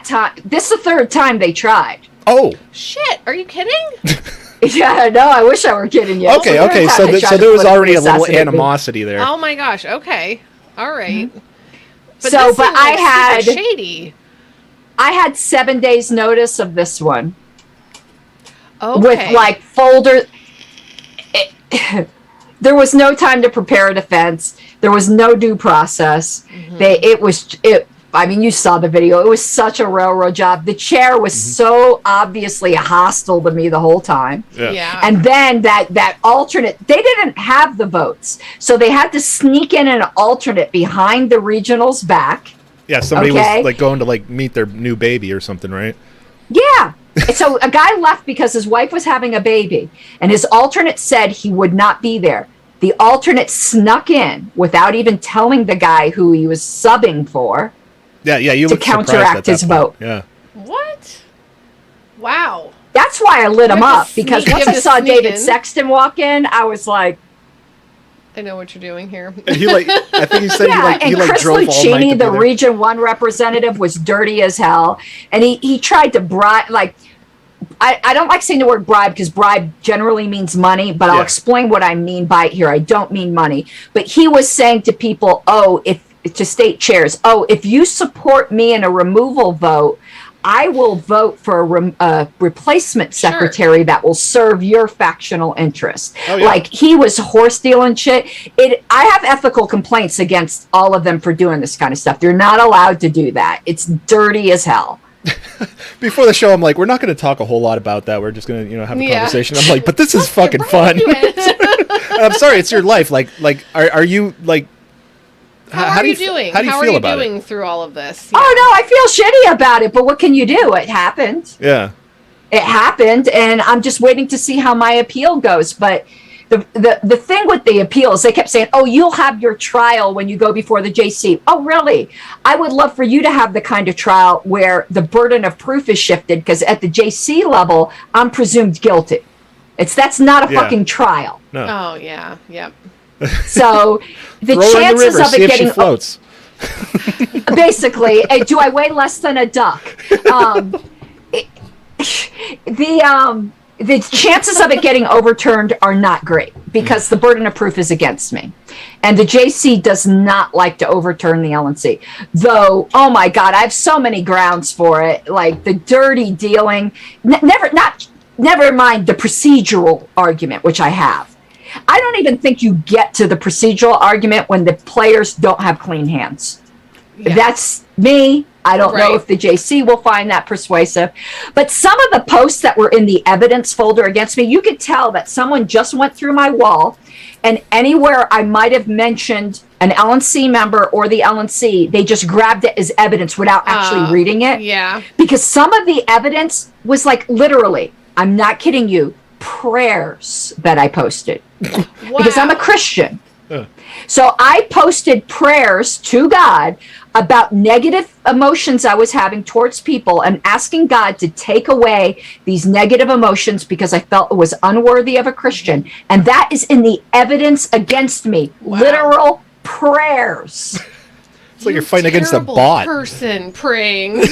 time, this is the 3rd time they tried. Oh. Shit, are you kidding? Yeah, no, I wish I were kidding you. Okay, so there was already a little animosity there. Oh my gosh, okay. All right. But I had shady. I had 7 days notice of this one. Okay. With like folder. There was no time to prepare a defense. There was no due process. I mean, you saw the video. It was such a railroad job. The chair was so obviously hostile to me the whole time. Yeah. And then that alternate, they didn't have the votes. So they had to sneak in an alternate behind the regional's back. Yeah, somebody was like going to like meet their new baby or something, right? Yeah. So a guy left because his wife was having a baby, and his alternate said he would not be there. The alternate snuck in without even telling the guy who he was subbing for. Yeah, you to counteract his vote. Yeah. What? Wow. That's why I lit him up, because once I saw David Sexton walk in, I was like, I know what you're doing here. And I think he said he Chris drove Lucchini, all night the Region 1 representative, was dirty as hell. And he tried to bribe, I don't like saying the word bribe, because bribe generally means money, but I'll explain what I mean by it here. I don't mean money. But he was saying to people, to state chairs, if you support me in a removal vote, I will vote for a replacement secretary that will serve your factional interests. Like, he was horse dealing shit. I have ethical complaints against all of them for doing this kind of stuff. They're not allowed to do that. It's dirty as hell. Before the show, I'm like, we're not going to talk a whole lot about that. We're just going to, have a conversation. I'm like, but this is fucking fun. I'm sorry, it's your life. Like, are you like? How are you doing? How do you How feel are you about doing it? through all of this? Oh no, I feel shitty about it, but what can you do? It happened. Yeah. It happened, and I'm just waiting to see how my appeal goes. But the thing with the appeals, they kept saying, "Oh, you'll have your trial when you go before the JC." Oh, really? I would love for you to have the kind of trial where the burden of proof is shifted, because at the JC level, I'm presumed guilty. That's not a fucking trial. No. Oh yeah. Yep. So the Throw her in the chances river, of see it if she getting floats. basically, do I weigh less than a duck? The chances of it getting overturned are not great, because the burden of proof is against me, and the JC does not like to overturn the LNC. Though, oh my God, I have so many grounds for it, like the dirty dealing. Never mind the procedural argument, which I have. I don't even think you get to the procedural argument when the players don't have clean hands. Yeah. That's me. I don't know Right. if the JC will find that persuasive. But some of the posts that were in the evidence folder against me, you could tell that someone just went through my wall, and anywhere I might have mentioned an LNC member or the LNC, they just grabbed it as evidence without actually reading it. Yeah. Because some of the evidence was like, literally, I'm not kidding you, prayers that I posted. Wow. Because I'm a Christian. So I posted prayers to God about negative emotions I was having towards people, and asking God to take away these negative emotions because I felt it was unworthy of a Christian. And that is in the evidence against me. Wow. Literal prayers. It's like you're fighting against a Terrible bot. person praying.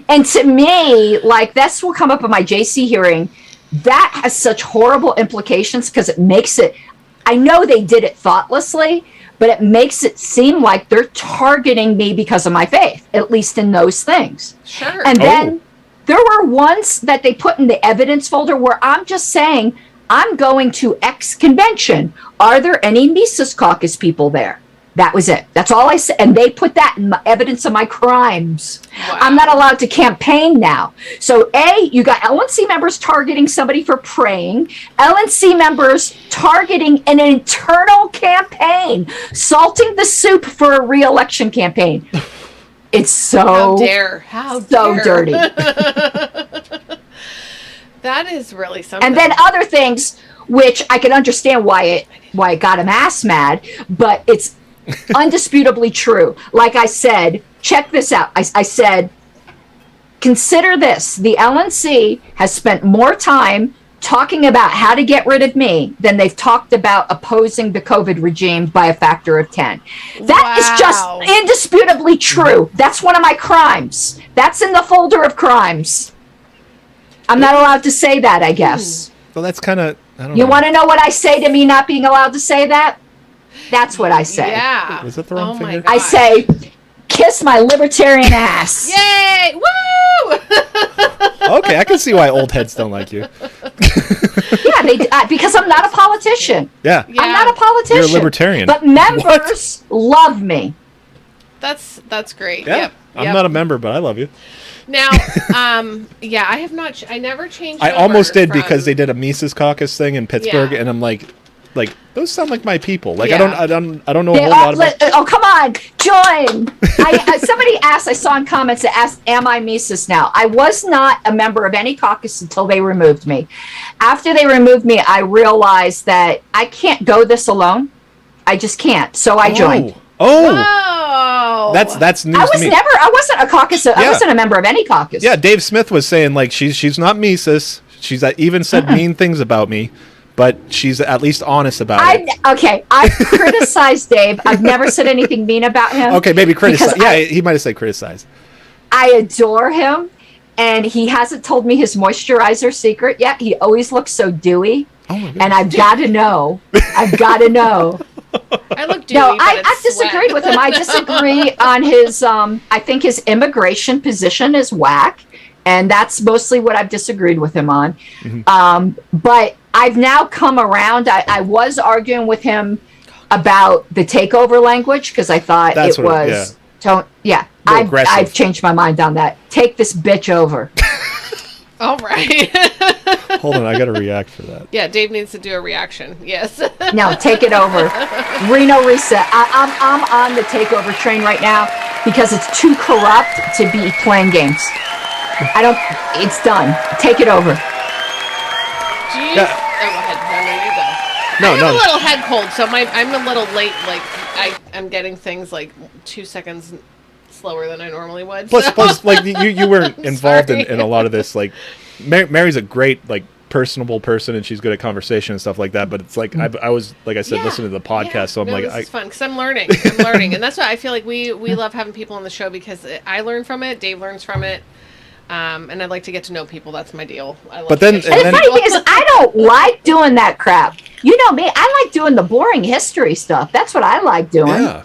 And to me, like, this will come up in my JC hearing. That has such horrible implications, because it makes it, I know they did it thoughtlessly, but it makes it seem like they're targeting me because of my faith, at least in those things. Sure. And then there were ones that they put in the evidence folder where I'm just saying, I'm going to X convention. Are there any Mises Caucus people there? That was it. That's all I said. And they put that in my evidence of my crimes. Wow. I'm not allowed to campaign now. So you got LNC members targeting somebody for praying, LNC members targeting an internal campaign, salting the soup for a re-election campaign. It's so How so dare. dirty. That is really something. And then other things, which I can understand why it got him ass mad, but it's undisputably true. Like I said, check this out. I said, consider this. The LNC has spent more time talking about how to get rid of me than they've talked about opposing the COVID regime by a factor of 10. That is just indisputably true. That's one of my crimes. That's in the folder of crimes. I'm not allowed to say that, I guess. Well, that's kind of, I don't know. You want to know what I say to me not being allowed to say that? That's what I say. Yeah. Was that the wrong my finger? God. I say, kiss my libertarian ass. Yay! Woo! Okay, I can see why old heads don't like you. Yeah, because I'm not a politician. Yeah. Yeah. I'm not a politician. You're a libertarian. But members love me. That's great. Yeah. Yep. I'm not a member, but I love you. Now, yeah, I have not. I never changed. I over almost did from- because they did a Mises Caucus thing in Pittsburgh, Yeah. and I'm like those sound like my people. Like Yeah. I don't know a They whole all, lot about. oh, come on, join. Somebody asked, I saw in comments that asked, am I Mises now? I was not a member of any caucus until they removed me. After they removed me, I realized that I can't go this alone. I just can't. So I joined. Oh, That's news I to me. I wasn't a caucus. I Yeah. wasn't a member of any caucus. Yeah, Dave Smith was saying like she's not Mises. She's even said mean things about me, but she's at least honest about it. I've criticized Dave. I've never said anything mean about him. Okay, maybe criticize. because Yeah, he might have said criticize. I adore him, and he hasn't told me his moisturizer secret yet. He always looks so dewy, and I've got to know. I've got to know. I look dewy, No, but I it's disagreed sweat. with him. I disagree on his. I think his immigration position is whack, and that's mostly what I've disagreed with him on. But I've now come around. I was arguing with him about the takeover language because I thought That's it what was. A little I've aggressive. changed my mind on that. Take this bitch over. All right. Hold on, I got to react for that. Yeah, Dave needs to do a reaction. Yes. No, take it over. Reno reset. I'm on the takeover train right now because it's too corrupt to be playing games. It's done. Take it over. Jeez. Yeah. Oh, go ahead. No, I have a little head cold, so I'm a little late. Like I'm getting things like 2 seconds slower than I normally would. Plus, like you weren't involved Sorry. in a lot of this. Like, Mary's a great like personable person, and she's good at conversation and stuff like that. But it's like I was, like I said, listening to the podcast, so I'm like, this is fun because I'm learning, and that's why I feel like we love having people on the show because I learn from it, Dave learns from it. And I'd like to get to know people. That's my deal. But then- And the funny thing is, I don't like doing that crap. You know me. I like doing the boring history stuff. That's what I like doing. yeah.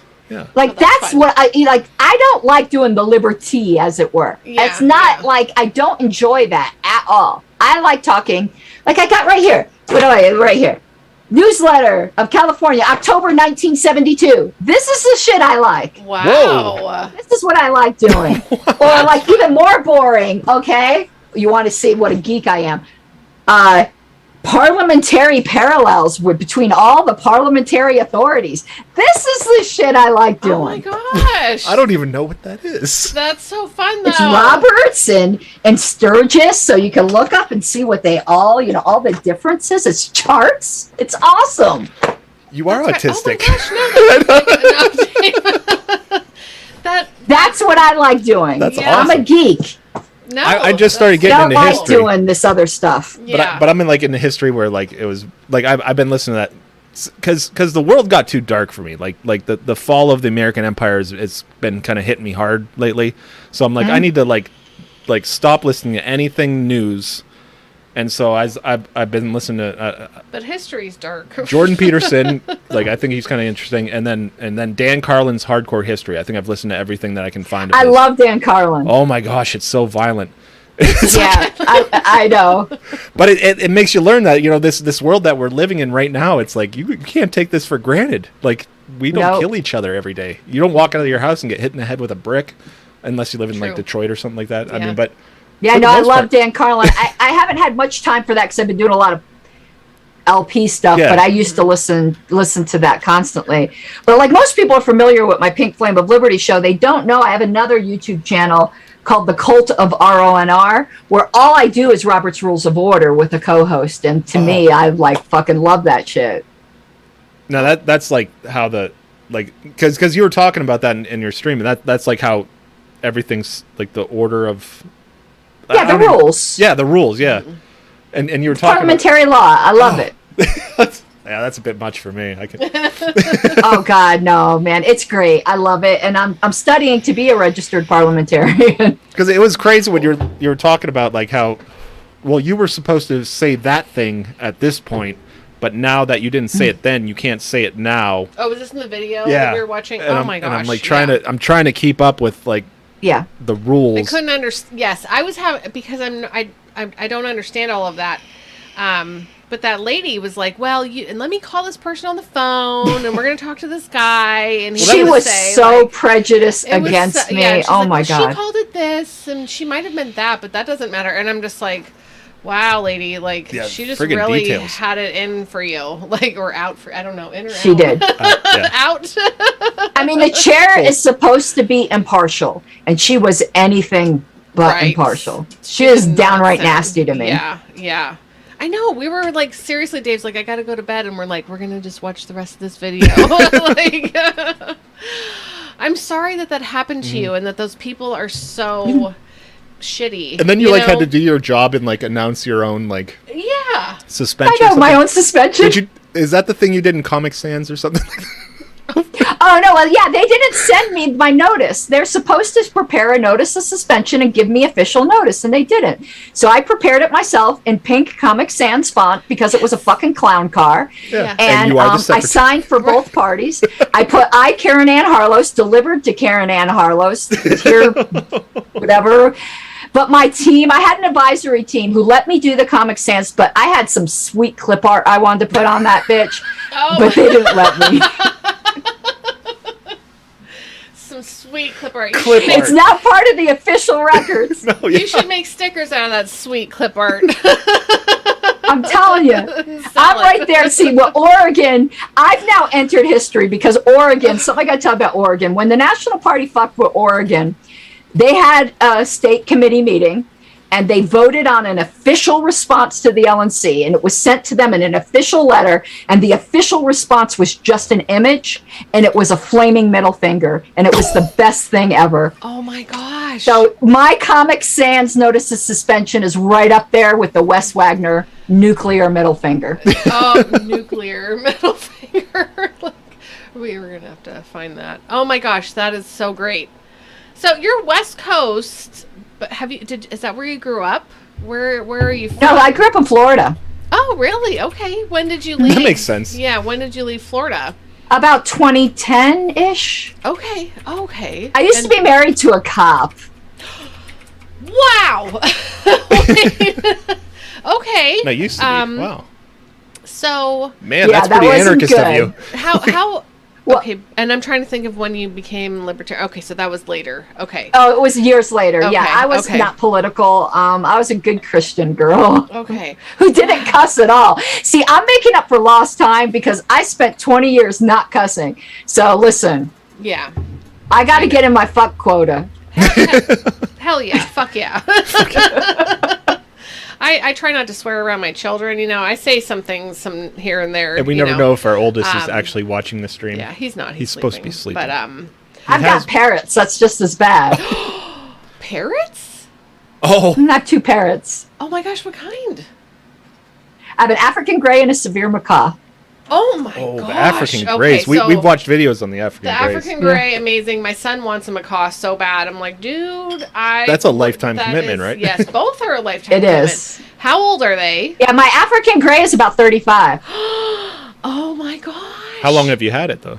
Like Oh, that's that's fun. what I like. I don't like doing the liberty, as it were. Yeah, It's not yeah. like I don't enjoy that at all. I like talking. Like I got right here. What do I right here? Newsletter of California, October 1972. This is the shit I like. Wow. This is what I like doing. Or like even more boring. Okay, you want to see what a geek I am? Parliamentary parallels between all the parliamentary authorities. This is the shit I like doing. Oh my gosh. I don't even know what that is. That's so fun though. It's Roberts and Sturgis, so you can look up and see what they all the differences. It's charts. It's awesome. You are autistic. Oh my gosh, no. That's what I like doing. That's I'm awesome. a geek. No. I just started I getting don't into like history. doing this other stuff. Yeah. But I'm in like in the history where like it was like I've been listening to that because the world got too dark for me. Like the fall of the American Empire it's been kind of hitting me hard lately. So I'm like I need to like stop listening to anything news. And so I've been listening to But history's dark. Jordan Peterson. Like I think he's kind of interesting. And then Dan Carlin's Hardcore History. I think I've listened to everything that I can find. Of I his. love Dan Carlin. Oh my gosh, it's so violent. Yeah, I know. But it makes you learn that, this world that we're living in right now, it's like you can't take this for granted. Like, we don't Nope. kill each other every day. You don't walk out of your house and get hit in the head with a brick unless you live in like True. Detroit or something like that. I Yeah. mean, but Yeah, for the no, I most love part- Dan Carlin. I haven't had much time for that because I've been doing a lot of LP stuff, Yeah. but I used to listen to that constantly. But like most people are familiar with my Pink Flame of Liberty show, they don't know I have another YouTube channel called The Cult of RONR, where all I do is Robert's Rules of Order with a co-host. And to me, I like fucking love that shit. now that's like how because you were talking about that in your stream, and that's like how everything's like the order of Yeah, the rules. Yeah, the rules. Yeah, and you were talking about, Parliamentary law. I love it. yeah, that's a bit much for me. I can. Oh God, no, man, it's great. I love it, and I'm studying to be a registered parliamentarian. Because it was crazy when you were talking about like how, well, you were supposed to say that thing at this point, but now that you didn't say it then, you can't say it now. Oh, was this in the video Yeah, that we were watching? And Oh my gosh. And I'm like I'm trying to keep up with like Yeah. the rules. I couldn't understand. Yes, I was having because I don't understand all of that. But that lady was like, "Well, and let me call this person on the phone, and we're gonna talk to this guy." And he She would was say, so like, prejudiced it was against so- me. yeah, she's Oh like, my "Well, God. She called it this, and she might have meant that, but that doesn't matter." And I'm just like, "Wow, lady, like Yeah, she just friggin' really details. had it in for you, like or out for I don't know, in or She out. did. Yeah. Out. I mean, the chair is supposed to be impartial, and she was anything but Right. impartial. She is downright Nonsense. nasty to me. Yeah, yeah. I know. We were like, seriously, Dave's like, I gotta go to bed, and we're like, we're gonna just watch the rest of this video. Like, I'm sorry that happened to you, and that those people are so shitty. And then you like know? had to do your job and like announce your own like Yeah. suspension. I know, my something. own suspension. Did you? Is that the thing you did in Comic Sans or something? Oh, no, well, yeah, they didn't send me my notice. They're supposed to prepare a notice of suspension and give me official notice, and they didn't. So I prepared it myself in pink Comic Sans font because it was a fucking clown car. Yeah. And you are the I secretary. signed for both parties. I put Caryn Ann Harlos, delivered to Caryn Ann Harlos, here, whatever. But my team, I had an advisory team who let me do the Comic Sans, but I had some sweet clip art I wanted to put on that bitch, Oh, but they didn't let me. some sweet Sweet clip art. Clip art. It's not part of the official records. No, yeah. You should make stickers out of that sweet clip art. I'm telling you. I'm right there. See, well, Oregon, I've now entered history because Oregon, something I got to tell about Oregon. When the National Party fucked with Oregon, they had a state committee meeting and they voted on an official response to the LNC, and it was sent to them in an official letter, and the official response was just an image, and it was a flaming middle finger, and it was the best thing ever. Oh my gosh. So my Comic Sans notice of suspension is right up there with the Wes Wagner nuclear middle finger. Oh, nuclear middle finger. Like, we were gonna have to find that. Oh my gosh, that is so great. So you're West Coast, but is that where you grew up? Where are you from? No, I grew up in Florida. Oh, really? Okay. When did you leave? That makes sense. Yeah, when did you leave Florida? About 2010-ish. Okay. I used to be married to a cop. Wow. Okay. No, used to be. Wow. So. Man, Yeah, that's that pretty wasn't anarchist of good. you. How Well- okay, and I'm trying to think of when you became libertarian. Okay, so that was later. Okay. Oh, it was years later. Okay, Yeah, I was okay. not political. I was a good Christian girl Okay. who didn't cuss at all. See, I'm making up for lost time because I spent 20 years not cussing. So listen, Yeah. I got to get in my fuck quota. Hell yeah. Fuck yeah. I try not to swear around my children. You know, I say some things some here and there. And we you never know if our oldest is actually watching the stream. Yeah, he's not. He's supposed to be sleeping. But I've has- got parrots. That's just as bad. parrots? Oh, I have 2 parrots. Oh my gosh, what kind? I have an African gray and a severe macaw. Oh my oh, gosh. the African Okay, Greys. so We've watched videos on the African the Greys. African Grey, amazing. My son wants a macaw so bad. I'm like, dude, That's a lifetime that commitment, is- right? Yes, both are a lifetime It commitment. is. How old are they? Yeah, my African gray is about 35. Oh my gosh. How long have you had it though?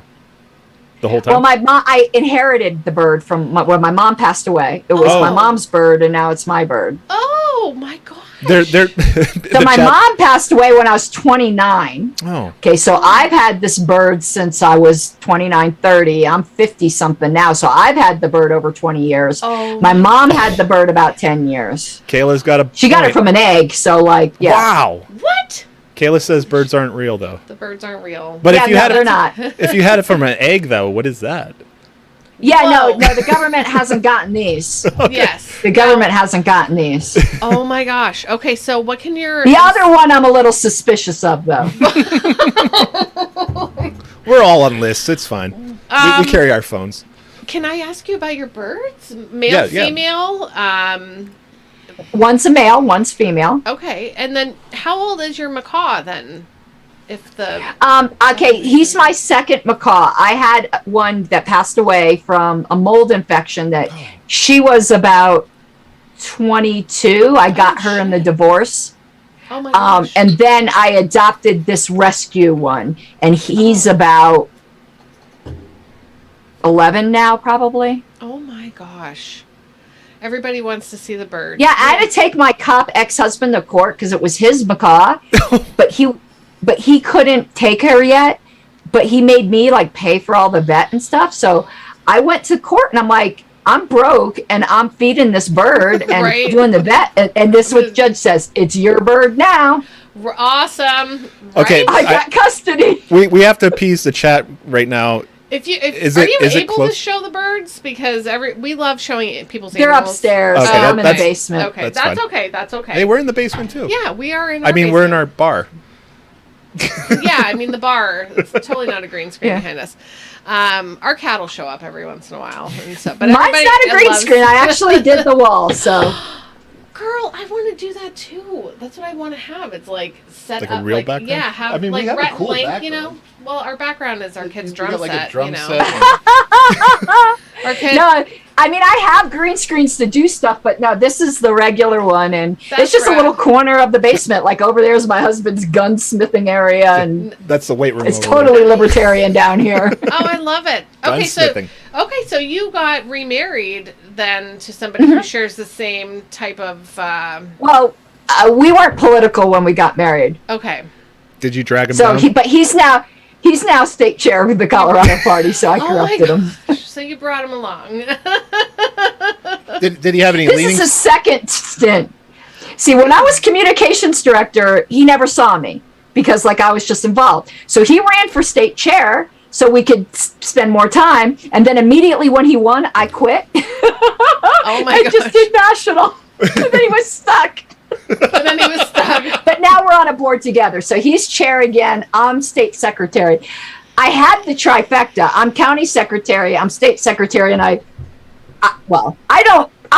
The whole time. Well, my mom, I inherited the bird from when my mom passed away. It was Oh. my mom's bird, and now it's my bird. Oh my gosh. they're So my mom passed away when I was 29. Oh, Okay, so I've had this bird since I was 29, 30. I'm 50 something now, so I've had the bird over 20 years. Oh. My mom had the bird about 10 years. Kayla's got a. She got it point. from an egg, so like, yeah. Wow. What? Kayla says birds aren't real though. The birds aren't real. But Yeah, if you no, had they're it, not. if you had it from an egg though, what is that? Yeah, Whoa. no, the government hasn't gotten these. Yes. The government hasn't gotten these. Oh my gosh. Okay, so what can your The other one I'm a little suspicious of, though. We're all on lists. It's fine. We carry our phones. Can I ask you about your birds? Male, Yeah, yeah. female? One's a male, one's female. Okay. And then how old is your macaw then? If the Okay, he's my second macaw. I had one that passed away from a mold infection that she was about 22. I got her in the divorce. Oh my gosh. And then I adopted this rescue one, and he's about 11 now, probably. Oh my gosh. Everybody wants to see the bird. Yeah, I had to take my cop ex-husband to court because it was his macaw, but he couldn't take her yet. But he made me like pay for all the vet and stuff. So I went to court and I'm like, I'm broke and I'm feeding this bird and Right. doing the vet. And this is what the judge says: it's your bird now. Awesome. Okay. Right? I got custody. We have to appease the chat right now. If you Is are it- you is it able to close? show the birds? Because we love showing people's They're animals. upstairs. Okay, so I'm in the that's- basement. Okay, That's that's fine. okay. That's okay. Hey, we're in the basement too. Yeah, we are in. I mean, we're in our bar. Yeah, I mean the bar. It's totally not a green screen Yeah. behind us. Our cat will show up every once in a while and stuff. But Mine's everybody not a green loves- screen. I actually did the wall. So Girl, I want to do that too. That's what I want to have. It's like set Like a up real like, background? Yeah, have I mean, we like have a Rhett cool Blank, you know. background. Well, our background is our kids' We drum got, like, a set. drum you know, set. our kids. no, I mean I have green screens to do stuff, but no, this is the regular one, and That's it's just rad. a little corner of the basement. Like over there is my husband's gunsmithing area, and That's the weight room. it's over there. totally libertarian down here. Oh, I love it. Okay, Gunsmithing. so you got remarried then to somebody who shares the same type of. Well, we weren't political when we got married, Okay. Did you drag him so down? he's now He's now state chair of the Colorado Party, so I corrupted him. So you brought him along. Did he have any This leanings? is his second stint. See, when I was communications director, he never saw me because, like, I was just involved. So he ran for state chair so we could spend more time. And then immediately when he won, I quit. Oh my I gosh. just did national. And then he was stuck. And then he was stuck. But now we're on a board together. So he's chair again. I'm state secretary. I had the trifecta. I'm county secretary. I'm state secretary. And I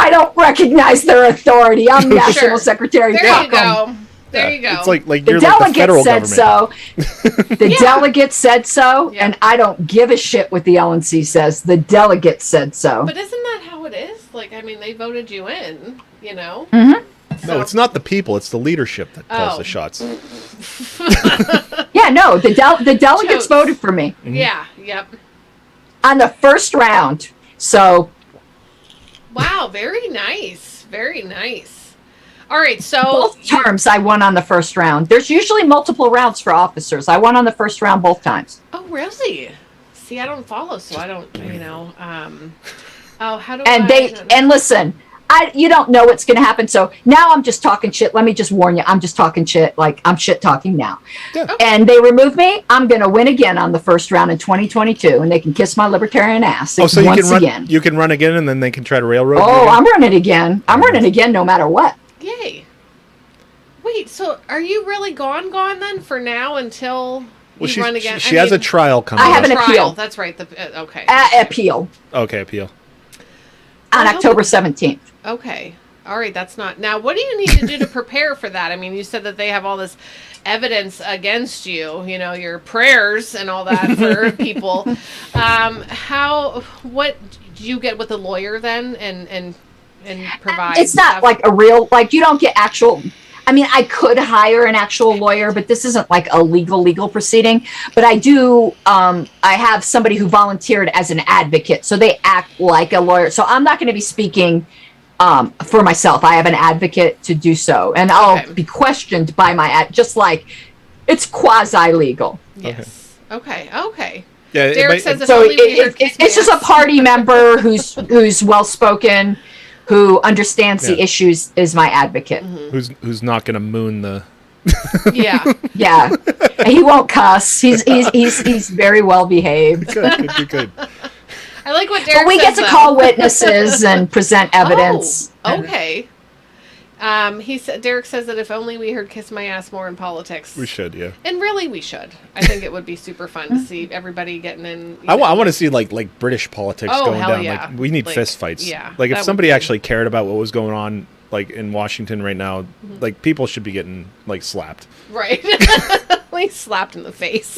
don't recognize their authority. I'm national Sure. secretary. There Fuck you 'em. go. There you go. It's like The you're like the federal delegates said government. so. The delegates said so, Yeah. and I don't give a shit what the LNC says. The delegates said so. But isn't that how it is? Like, I mean, they voted you in, you know? Mm-hmm. No, it's not the people. It's the leadership that calls Oh. the shots. Yeah, no, the delegates Chose. voted for me Yeah, yep. on the first round. So Wow, very nice. Very nice. All right, so both terms I won on the first round. There's usually multiple rounds for officers. I won on the first round both times. oh, really? See, I don't follow, so I don't, you know. How do And listen, you don't know what's going to happen. So now I'm just talking shit. Let me just warn you. I'm just talking shit. Like, I'm shit talking now. Yeah. And they remove me. I'm going to win again on the first round in 2022. And they can kiss my libertarian ass Oh, so you once can run. again. You can run again, and then they can try to railroad. you Oh, again? I'm running again. I'm running again no matter what. Yay. Wait, so are you really gone then for now until Well, you run again? she has a trial coming. I have up. an trial. appeal. That's right. Okay. Appeal Okay, appeal. on I hope- October 17th. Okay. All right. That's not. Now, what do you need to do to prepare for that? I mean, you said that they have all this evidence against you, you know, your prayers and all that for people. What do you get with a lawyer then and provide? It's not stuff? like a real, like, you don't get actual. I mean, I could hire an actual lawyer, but this isn't like a legal proceeding. But I do, I have somebody who volunteered as an advocate, so they act like a lawyer. So I'm not going to be speaking for myself. I have an advocate to do so, and I'll Okay. be questioned by my just like it's quasi-legal. Yes. Okay. Yeah, Derek says if So only we heard Kiss it's My just a Ass. party member who's well-spoken, who understands the Yeah. issues, is my advocate. who's not going to moon the? Yeah. Yeah, he won't cuss. He's very well behaved. Good. I like what Derek But we says, get to though. call witnesses and present evidence. Oh, okay. He said Derek says that if only we heard "Kiss My Ass" more in politics. We should, yeah. And really, we should. I think it would be super fun to see everybody getting in. I want to see like British politics Oh, going hell down. yeah. Like we need Like, fist fights. yeah, Like that if would somebody be- actually cared about what was going on, like in Washington right now, Mm-hmm. like people should be getting like slapped. Right. Like slapped in the face.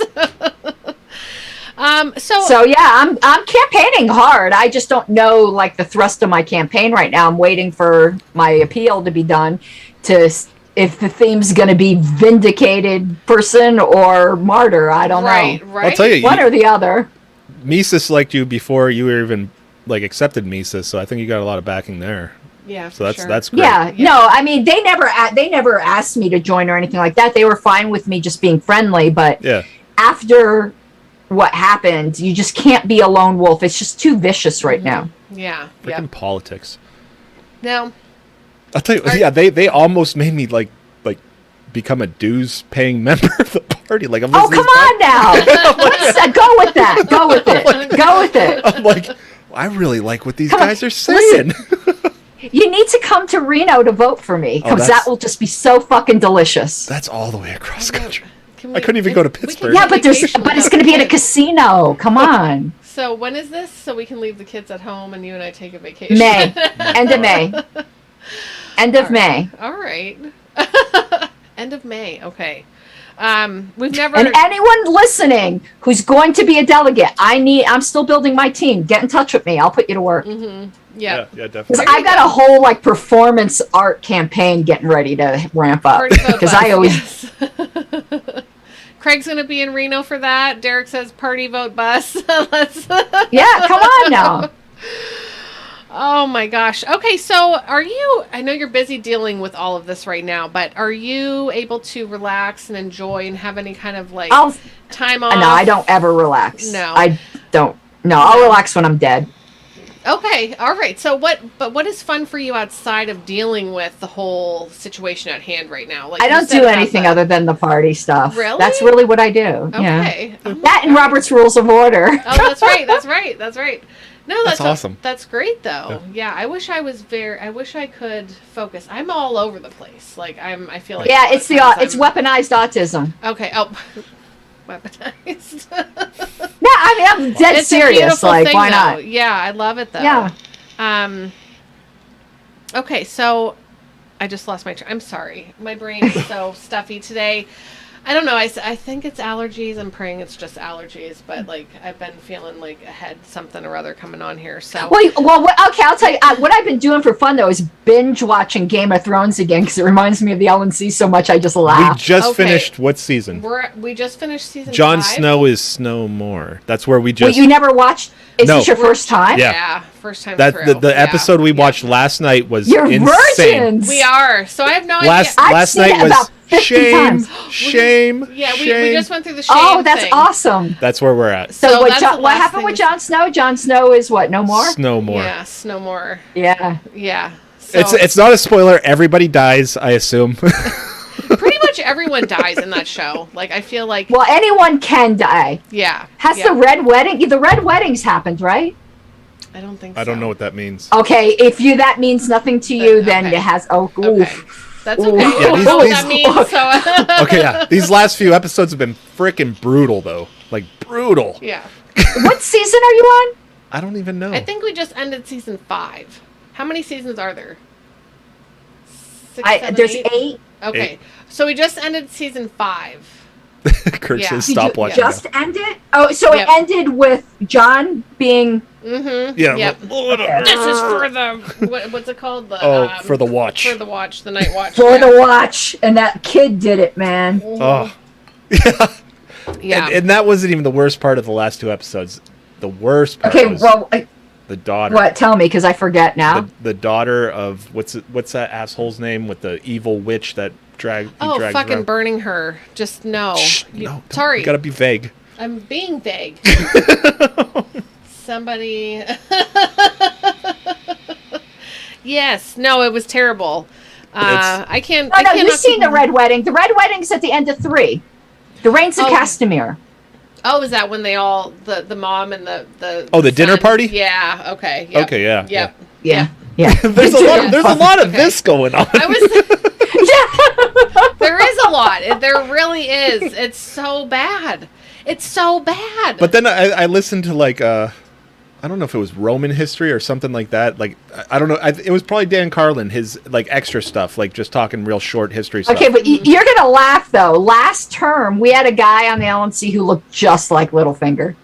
So yeah, I'm campaigning hard. I just don't know like the thrust of my campaign right now. I'm waiting for my appeal to be done if the theme's going to be vindicated person or martyr. I don't right. know. Right. I'll tell you, One or the other. Mises liked you before you were even like accepted Mises, so I think you got a lot of backing there. Yeah. So for that's sure. that's great. Yeah, no, I mean they never asked me to join or anything like that. They were fine with me just being friendly, but Yeah. after what happened, you just can't be a lone wolf. It's just too vicious right now. Yeah. Freaking Yep. politics. Now. I'll tell you, yeah, they almost made me like become a dues paying member of the party. Like I'm Oh, listening come to on now. Go with that. Go with it. Go with it. I'm like, I really like what these Come on, guys are saying. You need to come to Reno to vote for me because that's- that will just be so fucking delicious. That's all the way across the country. Can I couldn't even go to we can Pittsburgh. go Yeah, but vacation it's without going to be at a kids. casino. Come on. So when is this? So we can leave the kids at home and you and I take a vacation. May. End of May. End of May. All right. End of May. Okay. We've never. And anyone listening who's going to be a delegate, I'm still building my team. Get in touch with me. I'll put you to work. yeah. Yeah, Because definitely. I've got a whole like performance art campaign getting ready to ramp up. Party vote Because bus, I always yes. Craig's going to be in Reno for that. Derek says party vote bus. Let's. yeah, come on now. Oh my gosh. Okay, so I know you're busy dealing with all of this right now, but are you able to relax and enjoy and have any kind of like time off? No, I don't ever relax. No. I don't. No, I'll relax when I'm dead. Okay, all right. So what is fun for you outside of dealing with the whole situation at hand right now? Like I don't do anything other than the party stuff. Really? That's really what I do. Okay. Yeah. That and Robert's Rules of Order. Oh, that's right. That's right. That's right. No, that's awesome. That's great though. Yeah, I wish I could focus. I'm all over the place. Like I feel like yeah, it's weaponized autism. Okay. Oh, weaponized. No, I mean I'm dead It's serious. a beautiful Like, thing, why though. not? Yeah, I love it though. Yeah. Okay, so I just lost my. I'm sorry. My brain is so stuffy today. I don't know. I think it's allergies. I'm praying it's just allergies, but like I've been feeling like I had something or other coming on here. So okay, I'll tell you what I've been doing for fun though is binge watching Game of Thrones again because it reminds me of the LNC so much. I just laugh. We just finished what season? We just finished season. Jon 5. Snow is Snow More. That's where we just. Wait, you never watched? Is No. this your first time? Yeah. First time That through. the episode we watched last night was You're insane. virgins. We are. So I have no Last idea. last seen night it was about 50 shame, times. shame. Yeah, we shame. just went through the shame Oh, that's thing. awesome. That's where we're at. So that's the what last happened thing with is- Jon Snow? Jon Snow is what? No more? Snow More. Yeah, Snow More. Yeah. Yeah. So It's not a spoiler. Everybody dies, I assume. pretty much everyone dies in that show. Like I feel like Well, anyone can die. yeah. Has yeah. the red wedding? The red weddings happened, right? I don't think so. I don't know what that means. Okay, if that means nothing to you, then Okay. it has. Oh, Okay. oof. That's Ooh. okay. Yeah, I don't these- know what these- that means. So Okay, yeah. These last few episodes have been freaking brutal, though. Like brutal. yeah. What season are you on? I don't even know. I think we just ended season 5. How many seasons are there? 6, 7, There's 8? 8. Okay. Eight. So we just ended season 5. Kurt Yeah. says Did stop you watching. just end it? Oh, so Yep. it ended with John being. Mm-hmm. Yeah. Yep. like, This is for the what's it called? The for the watch. For the watch, the night watch. For yeah. the watch, and that kid did it, man. Oh. Yeah. And that wasn't even the worst part of the last 2 episodes. The worst part Okay, was well, the daughter. what? Tell me, because I forget now. The daughter of what's that asshole's name with the evil witch that dragged. Oh, dragged fucking around? burning her. Just no. Shh, You- no, don't- sorry. You gotta be vague. I'm being vague. Somebody. Yes. No, it was terrible. I can't. No, I no, cannot you've seen keep- the Red Wedding. The Red Wedding's at the end of 3. The Reigns of Oh. Castamere. Oh, is that when they all the mom and the Oh, the dinner son? party? Yeah. Okay. Yep. Okay, yeah, Yep. Yeah. Yeah. There's a lot of Okay. this going on. I was. There is a lot. There really is. It's so bad. It's so bad. But then I listened to like I don't know if it was Roman history or something like that. Like I don't know. It was probably Dan Carlin, his like extra stuff, like just talking real short history stuff. Okay, but you're gonna laugh though. Last term, we had a guy on the LNC who looked just like Littlefinger.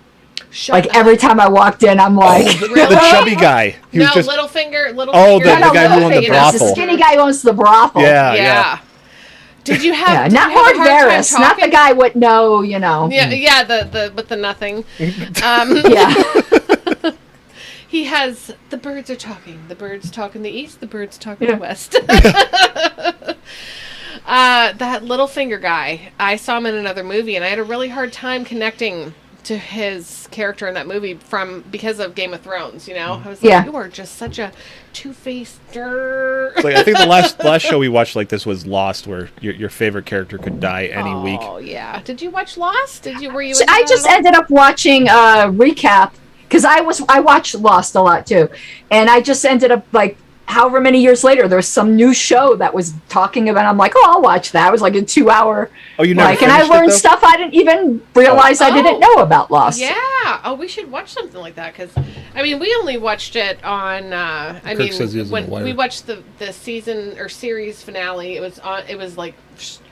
Shut Like up. every time I walked in, I'm like, the chubby guy. He No, was just Littlefinger. Oh, the no, guy who owned the Littlefinger's brothel. the skinny guy who owns the brothel. yeah, Yeah. Did you have? Yeah, did not you have a Lord hard time Varys, not the talking? guy with no, you know. Yeah, yeah, the with the nothing. Yeah. He has the birds are talking. The birds talk in the east. The birds talk in Yeah. the west. That Littlefinger guy. I saw him in another movie, and I had a really hard time connecting to his character in that movie because of Game of Thrones. You know, I was like, Yeah. you are just such a two-faced. Dirt. It's like, I think the last show we watched like this was Lost, where your favorite character could die any week. Oh yeah. Did you watch Lost? Were you? So into I that just at all? ended up watching a recap because I watched Lost a lot too, and I just ended up like however many years later there was some new show that was talking about. I'm like, oh, I'll watch that. It was like a 2-hour. Oh, you never like, and I finished it, learned though? stuff I didn't even realize I didn't know about Lost. Yeah. Oh, we should watch something like that because, I mean, we only watched it on. says he hasn't when wired. we watched the season or series finale, it was on. It was like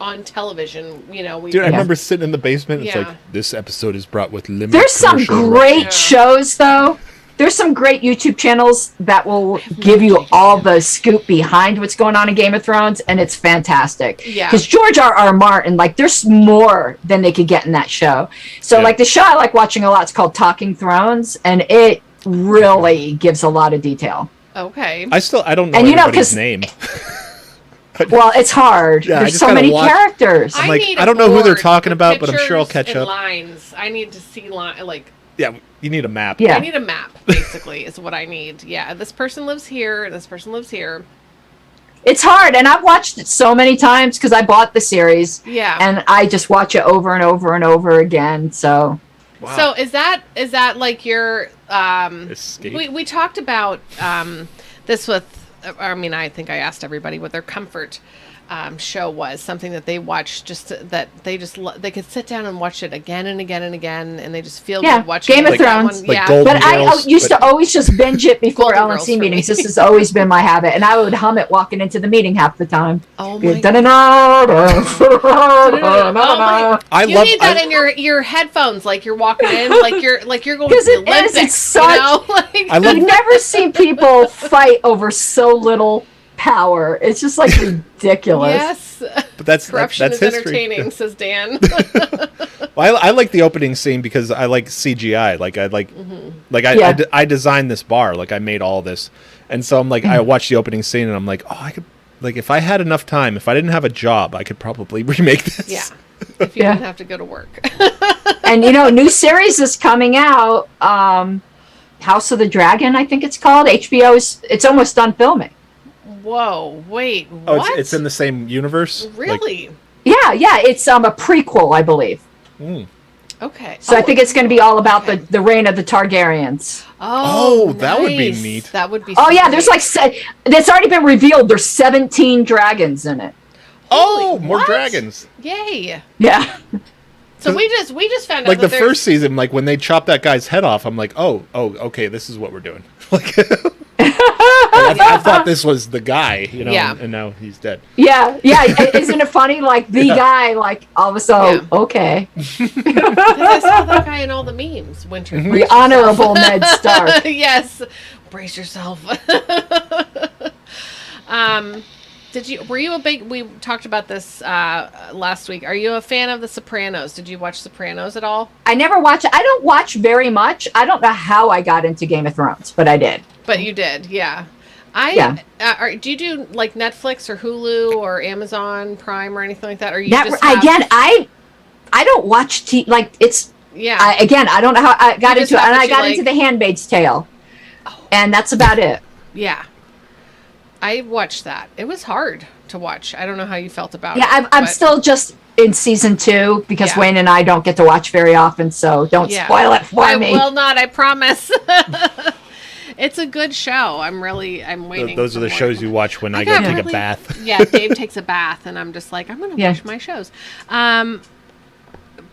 on television. You know, we. Dude, I remember sitting in the basement. It's Yeah. like this episode is brought with limited. There's some commercial great Yeah. shows though. There's some great YouTube channels that will give you all the scoop behind what's going on in Game of Thrones, and it's fantastic. Yeah. Because George R.R. Martin, like, there's more than they could get in that show. So, Yeah. like, the show I like watching a lot is called Talking Thrones, and it really gives a lot of detail. Okay. I don't know And anybody's name. Well, it's hard. Yeah, I There's just so gotta many watch- characters. I'm like, need I a don't know who they're board talking with about, but I'm sure I'll pictures catch and up. lines. I need to see Yeah, you need a map. Yeah. I need a map, basically, is what I need. Yeah, this person lives here. This person lives here. It's hard, and I've watched it so many times because I bought the series. Yeah. And I just watch it over and over and over again. So Wow. So is that like your Escape. we talked about this with I think I asked everybody what their comfort show was, something that they watched that they could sit down and watch it again and again and again, and they just feel good watching Game of it. That Thrones. one, Like yeah. Golden But I Girls, used to always just binge it before Golden Girls LNC for meetings. me. This has always been my habit, and I would hum it walking into the meeting half the time. Oh my I you love need that in your headphones, like you're walking in, like you're going to 'Cause the it is, Olympics. it's such- you know? Like, I love I've never seen people fight over so little power. It's just like ridiculous. yes, but that's corruption that's is history. entertaining, says Dan. Well, I like the opening scene because I like CGI. Like I like, Yeah. I designed this bar. Like I made all this, and so I'm like, I watched the opening scene and I'm like, oh, I could, like, if I had enough time, if I didn't have a job, I could probably remake this. Yeah, if you Yeah. didn't have to go to work. And new series is coming out. House of the Dragon, I think it's called. It's almost done filming. Whoa, wait, Oh, what? it's in the same universe. Like, Really? Yeah, it's a prequel, I believe. Okay. So I think it's going to be all about the reign of the Targaryens. Oh, that would be nice. neat. That would be. Oh so yeah, neat. there's it's already been revealed. There's 17 dragons in it. oh, more what? dragons. Yay! Yeah. So we just found out Like that the first season, like when they chopped that guy's head off, I'm like, oh, okay, this is what we're doing. Like, I thought this was the guy, Yeah. and now he's dead. Yeah. Isn't it funny? Like the guy, like all of a sudden, okay, because I saw that guy in all the memes. Winter. the honorable Ned Stark. Yes, brace yourself. Were you a big? We talked about this last week. Are you a fan of The Sopranos? Did you watch Sopranos at all? I never watch. I don't watch very much. I don't know how I got into Game of Thrones, but I did. But you did, yeah. Do you do like Netflix or Hulu or Amazon Prime or anything like that? Or you just have, again, I don't watch like it's. Yeah. I don't know how I got You just into it, have and what I you got like. into The Handmaid's Tale, and that's about it. Yeah. I watched that. It was hard to watch. I don't know how you felt about Yeah, it. I'm but- still just in season 2 because Yeah. Wayne and I don't get to watch very often, so don't Yeah. spoil it for I me. will not, I promise. It's a good show. I'm waiting. Those are for the more. shows you watch when I go got take a really- bath. Yeah, Dave takes a bath, and I'm just like, I'm going to Yeah. watch my shows.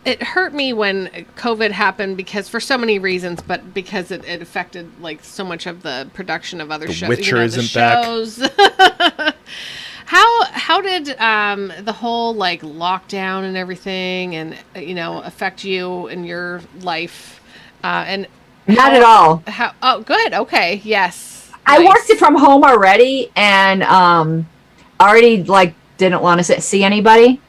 It hurt me when COVID happened because for so many reasons, but because it affected like so much of the production of other The shows. Witcher the isn't back. shows. How did the whole like lockdown and everything and affect you and your life and Not at all. how? Oh, good. Okay. Yes. I Nice. worked it from home already, and already like didn't want to see anybody.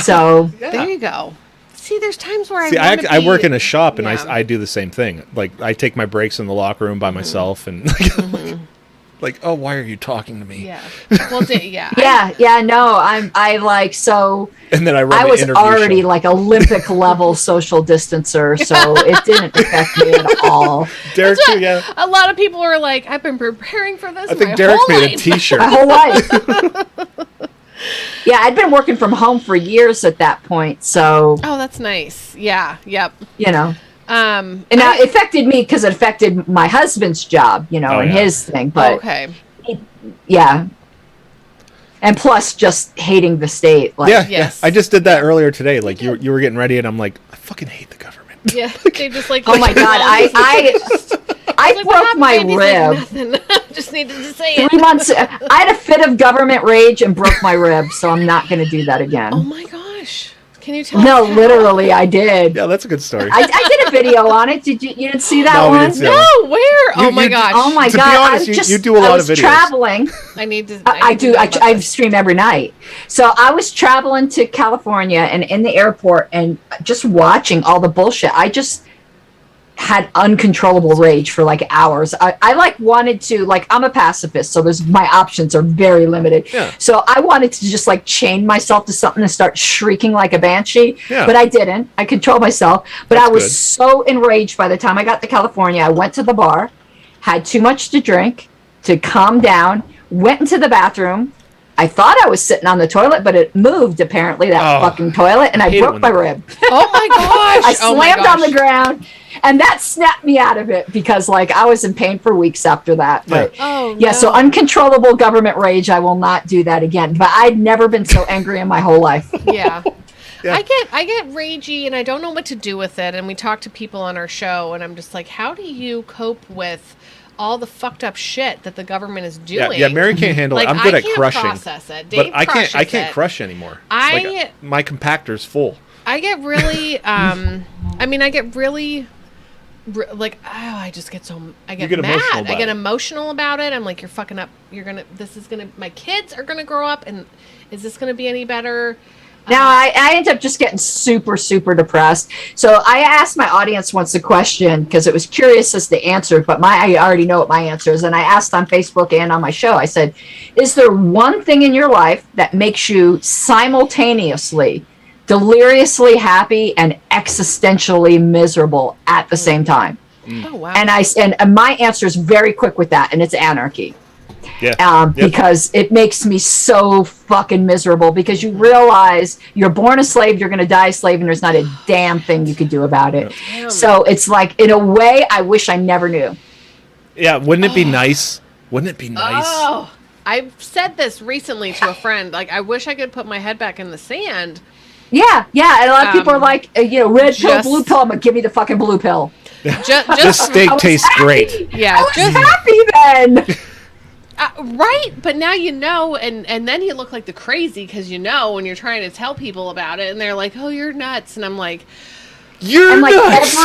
So There you go. See, there's times where See, I work in a shop and Yeah. I do the same thing. Like I take my breaks in the locker room by myself and like, oh, why are you talking to me? Yeah. Well, yeah. yeah, no, I like so. And then I run I the was interview already show. like Olympic level social distancer, so it didn't affect me at all. Derek too, yeah. A lot of people were like, "I've been preparing for this." I think my Derek whole made a life." T-shirt. My whole life. Yeah, I'd been working from home for years at that point, so Oh, that's nice. Yeah. Yep. and now it affected me because it affected my husband's job, and yeah. his thing. But okay. yeah, and plus just hating the state. Like, Yeah, Yes. yeah. I just did that earlier today. Like you were getting ready and I'm like, I fucking hate the government. Yeah. They just like. oh my god, I Like, what broke happened, my babe? He's like, rib. nothing. Just needed to say it. 3 months. I had a fit of government rage and broke my rib, so I'm not going to do that again. Oh my gosh. Can you tell? No, us how? literally, I did. Yeah, that's a good story. I did a video on it. Did you? You didn't see that No, we one? didn't see that No, where? Oh my you- gosh. Oh my To be god! honest, I was you do a lot I of was videos. traveling. I need to. I need to do. know about I this. stream every night. So I was traveling to California and in the airport and just watching all the bullshit. had uncontrollable rage for like hours. I like wanted to, like, I'm a pacifist, so my options are very limited. Yeah. So I wanted to just like chain myself to something and start shrieking like a banshee, Yeah. but I didn't. I controlled myself, but That's I was good. so enraged by the time I got to California. I went to the bar, had too much to drink to calm down, went into the bathroom. I thought I was sitting on the toilet, but it moved, apparently, that fucking toilet, and I hate it broke when my that- rib. Oh my gosh! I Oh my slammed on gosh. the ground, and that snapped me out of it because, like, I was in pain for weeks after that. But Oh, yeah, so no. uncontrollable government rage. I will not do that again. But I'd never been so angry in my whole life. Yeah. Yeah. I get ragey and I don't know what to do with it. And we talk to people on our show, and I'm just like, how do you cope with all the fucked up shit that the government is doing? Yeah, Mary can't handle Like, it. I'm good I at can't crushing. process it. Dave But I can't crushes it. crush anymore. I- Like, my compactor's full. I get really, I get really, like, oh, I just get I get get mad. emotional I about get it. emotional about it. I'm like, you're fucking up. My kids are gonna grow up, and is this gonna be any better? Now, I end up just getting super, super depressed. So I asked my audience once a question because it was curious as to answer, but I already know what my answer is. And I asked on Facebook and on my show, I said, is there one thing in your life that makes you simultaneously deliriously happy and existentially miserable at the same time? Oh wow. And my answer is very quick with that, and it's anarchy. Yeah. Yep. Because it makes me so fucking miserable, because you realize you're born a slave, you're going to die a slave, and there's not a damn thing you can do about it. Damn. So it's like, in a way, I wish I never knew. Yeah, wouldn't it be nice? Wouldn't it be nice? Oh, I've said this recently to a friend. Like, I wish I could put my head back in the sand. Yeah. And a lot of people are like, red pill, just- blue pill. I'm going to give me the fucking blue pill. Just This steak I was tastes happy. great. Yeah, I was just happy then. right. But now you know, and then you look like the crazy because you know when you're trying to tell people about it, and they're like, "Oh, you're nuts," and I'm like, You're And like nuts.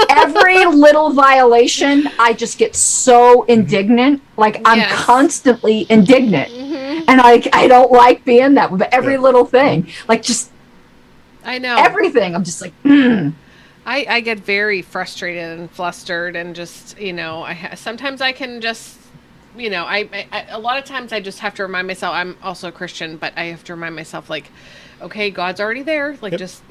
every little violation, I just get so indignant. Like, I'm Yes. constantly indignant, and I don't like being that. But every little thing, like just I know everything, I'm just like, I get very frustrated and flustered, and just sometimes I can just I a lot of times I just have to remind myself, I'm also a Christian, but I have to remind myself, like, okay, God's already there, like, Yep. just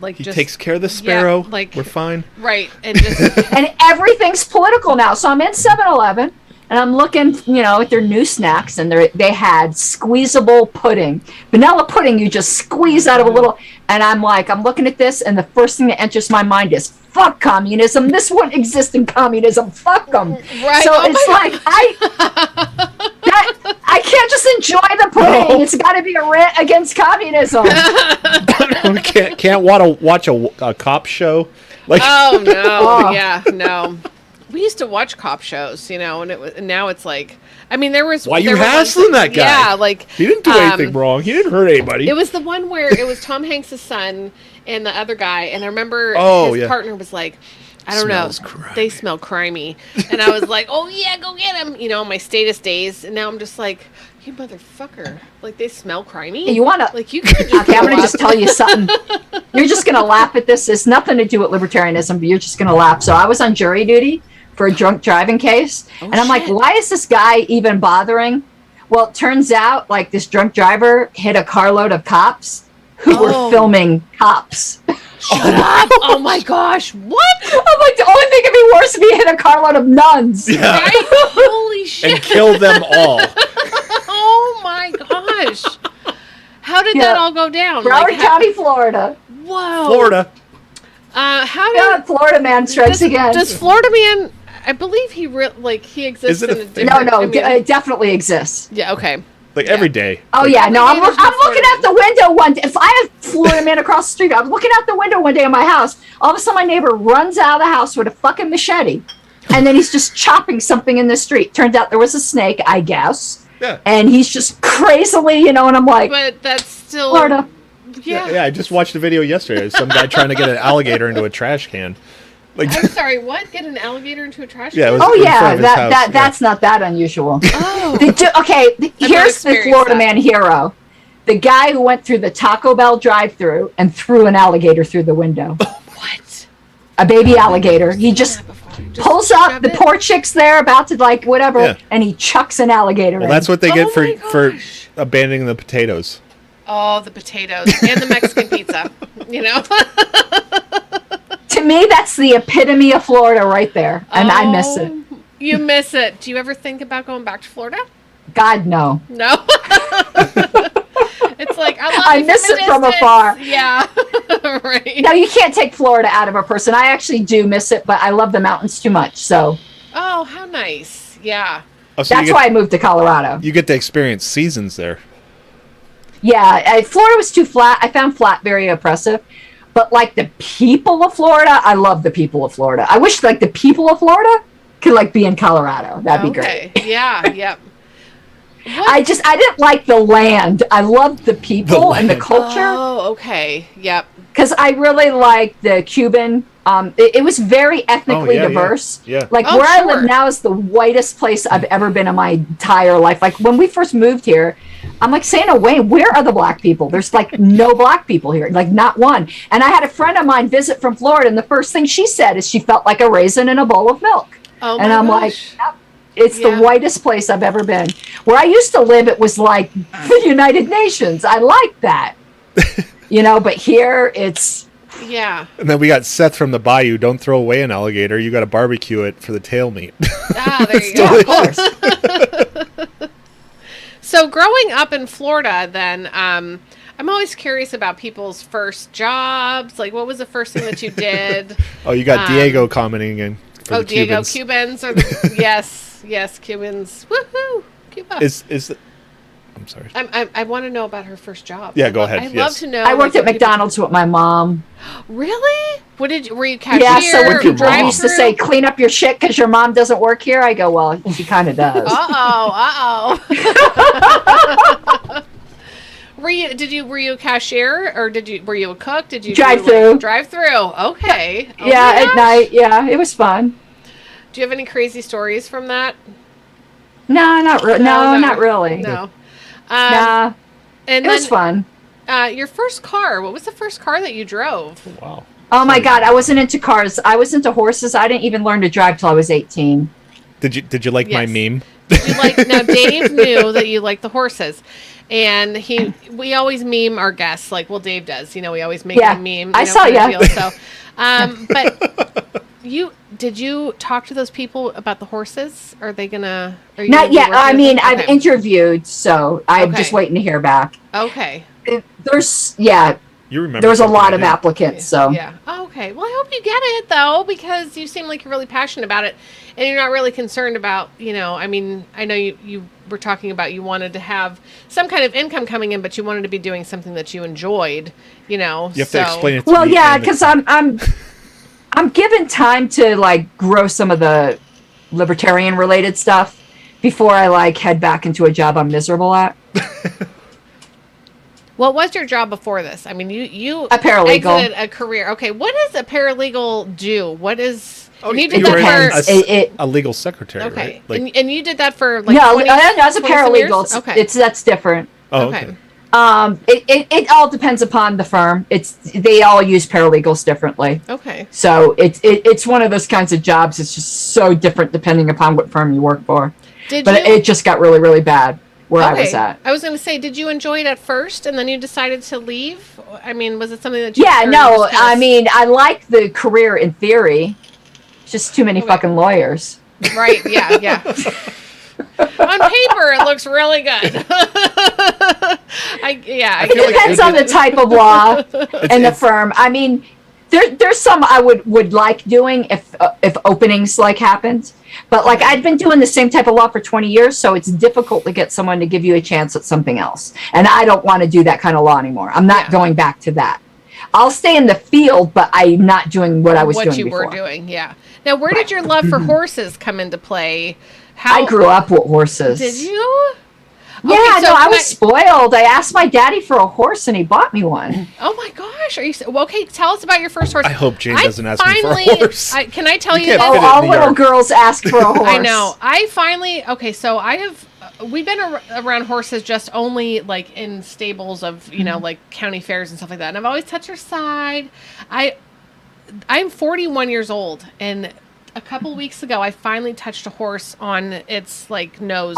like He just takes care of the sparrow. yeah, like, we're fine. right, and just and everything's political now. So I'm in 7-Eleven. And I'm looking, at their new snacks, and they had squeezable pudding, vanilla pudding. You just squeeze out of a little, and I'm looking at this, and the first thing that enters my mind is, "Fuck communism! This wouldn't exist in communism. Fuck them!" Right. So Oh it's my like I can't just enjoy the pudding. No. It's got to be a rant against communism. can't watch a cop show. Like, oh no, Oh. yeah, no. We used to watch cop shows, and now it's like, I mean, there was why you there were ones hassling that guy? Yeah, like he didn't do anything wrong. He didn't hurt anybody. It was the one where it was Tom Hanks' son and the other guy, and I remember his partner was like, I don't Smells know, crimey. they smell crimey, and I was like, oh yeah, go get him, on my status days, and now I'm just like, you motherfucker, like, they smell crimey. You want to? Like, you could just Okay, I'm go going to just up. tell you something. You're just going to laugh at this. It's nothing to do with libertarianism, but you're just going to laugh. So I was on jury duty for a drunk driving case, and I'm like, shit. why is this guy even bothering? Well, it turns out, like, this drunk driver hit a carload of cops who were filming cops. Shut up! Oh my gosh, what? I'm like, the only thing could be worse if he hit a carload of nuns. Yeah. Right? Holy shit! And kill them all. Oh my gosh! How did that all go down? Broward County, Florida. Whoa! Florida. How Yeah, did Florida man strikes again. does Florida man? I believe he he exists Is it in a a thing? different. no, I mean, it definitely exists. yeah. Okay. Like every day. Oh Like, yeah, no, I'm there's looking Florida. out the window one day. If I have Florida man across the street, I'm looking out the window one day in my house. All of a sudden, my neighbor runs out of the house with a fucking machete, and then he's just chopping something in the street. Turns out there was a snake, I guess, Yeah. and he's just crazily, and I'm like, But that's still Florida. Yeah. Yeah, I just watched a video yesterday. Some guy trying to get an alligator into a trash can. Like, I'm sorry. What? Get an alligator into a trash Yeah, it can? was- Oh in yeah, front of his house, yeah. that's not that unusual. Oh. Here's the experienced Florida that. man hero. The guy who went through the Taco Bell drive-thru and threw an alligator through the window. What? a baby alligator. He just Just pulls up. shove The it? poor chick's there about to like whatever, Yeah. and he chucks an alligator Well, in. that's what they Oh get my for gosh. abandoning the potatoes. Oh, the potatoes and the Mexican pizza. You know. To me, that's the epitome of Florida right there, and I miss it. Oh, you miss it. Do you ever think about going back to Florida? God, no. No. It's like I love miss you it from distance. afar. Yeah. Right. No, you can't take Florida out of a person. I actually do miss it, but I love the mountains too much. So Oh, how nice. Yeah. Oh, so that's why I moved to Colorado. you get to experience seasons there. Yeah, Florida was too flat. I found flat very oppressive. But like the people of Florida, I love the people of Florida. I wish like the people of Florida could like be in Colorado. That'd be great. Okay. Yeah. Yep. I didn't like the land. I loved the people and the land. culture Oh, okay. Yep. because I really like the Cuban. It was very ethnically Oh, yeah, diverse. yeah. Like Oh, where I sure. live now is the whitest place I've ever been in my entire life. Like when we first moved here, I'm like saying, "Oh wait, where are the black people? There's like no black people here, like not one." And I had a friend of mine visit from Florida, and the first thing she said is she felt like a raisin in a bowl of milk. Oh, And my I'm gosh. like, yep, it's Yeah. the whitest place I've ever been. Where I used to live, it was like the United Nations. I like that, but here it's. Yeah. And then we got Seth from the Bayou. Don't throw away an alligator. You got to barbecue it for the tail meat. Ah, there you Yeah, go. of course. So growing up in Florida, then I'm always curious about people's first jobs. Like, what was the first thing that you did? Oh, you got Diego commenting in. For Oh, the Diego, Cubans. Cubans are the, yes, Cubans. Woohoo, Cuba. I'm sorry. I want to know about her first job. Yeah, go ahead, I'd love yes. to know. I worked like, at what people- McDonald's with my mom. Really? Were you cashier? Yeah, so when With your people mom. used to say, "Clean up your shit because your mom doesn't work here," I go, "Well, she kind of does." Uh-oh. Were you a cashier or were you a cook? Did you Drive-through. Drive-through. Okay. Oh Yeah, my at gosh. night. Yeah, it was fun. Do you have any crazy stories from that? No, not really. No, not really. No. Nah, And it was fun. Your first car. What was the first car that you drove? Wow. Oh my God, I wasn't into cars. I was into horses. I didn't even learn to drive till I was 18. Did you like my Yes. meme? Did you like? Now Dave knew that you liked the horses, and we always meme our guests. Like, well, Dave does. We always make Yeah, a meme. I saw kind of ya. deal. So, but did you talk to those people about the horses? Are they gonna? Are you Not gonna be yet. working I with mean, them? I've Okay. interviewed, so I'm Okay. just waiting to hear back. Okay. You remember? There was a something lot I of didn't. applicants, so. Yeah. Oh, okay. Well, I hope you get it though, because you seem like you're really passionate about it, and you're not really concerned about. I mean, I know you were talking about you wanted to have some kind of income coming in, but you wanted to be doing something that you enjoyed. You have to explain it to Well, me. yeah, and the- because I'm given time to like grow some of the libertarian related stuff before I like head back into a job I'm miserable at. What was your job before this? I mean, you A paralegal. exited a career. Okay, what does a paralegal do? What is? Oh, and you you did were that Depends. for. a legal secretary, Okay, right? Like, and you did that for like No, 20, as a 20 some years? paralegal, Okay. that's different. oh, okay. okay. It all depends upon the firm. They all use paralegals differently. Okay. So it's one of those kinds of jobs. It's just so different depending upon what firm you work for. But it just got really, really bad where I was at. I was going to say, did you enjoy it at first, and then you decided to leave? I mean, was it something that you? Yeah, or you no, just kinda I mean, I like the career in theory. Just too many Okay. fucking lawyers. Right? Yeah, yeah. On paper, it looks really good. I It feel like depends on the type of law and the it's- firm. I mean, there's some I would like doing if openings like happened, but like I'd been doing the same type of law for 20 years, so it's difficult to get someone to give you a chance at something else. And I don't want to do that kind of law anymore. I'm not Yeah. going back to that. I'll stay in the field, but I'm not doing what I was doing you before. were doing, yeah. Now, where did your love for horses come into play? How I grew up with horses. Did you? Yeah, Okay, so no, I can was spoiled. I asked my daddy for a horse, and he bought me one. Oh my gosh! Are you well, okay? Tell us about your first horse. I hope Jane I doesn't ask me for a finally- horse. Can I tell you, can't this? fit it in All the little yard. girls ask for a horse. I know. I finally so I have. We've been around horses just only like in stables of like county fairs and stuff like that, and I've always touched their side. I'm 41 years old, and a couple weeks ago, I finally touched a horse on its like nose,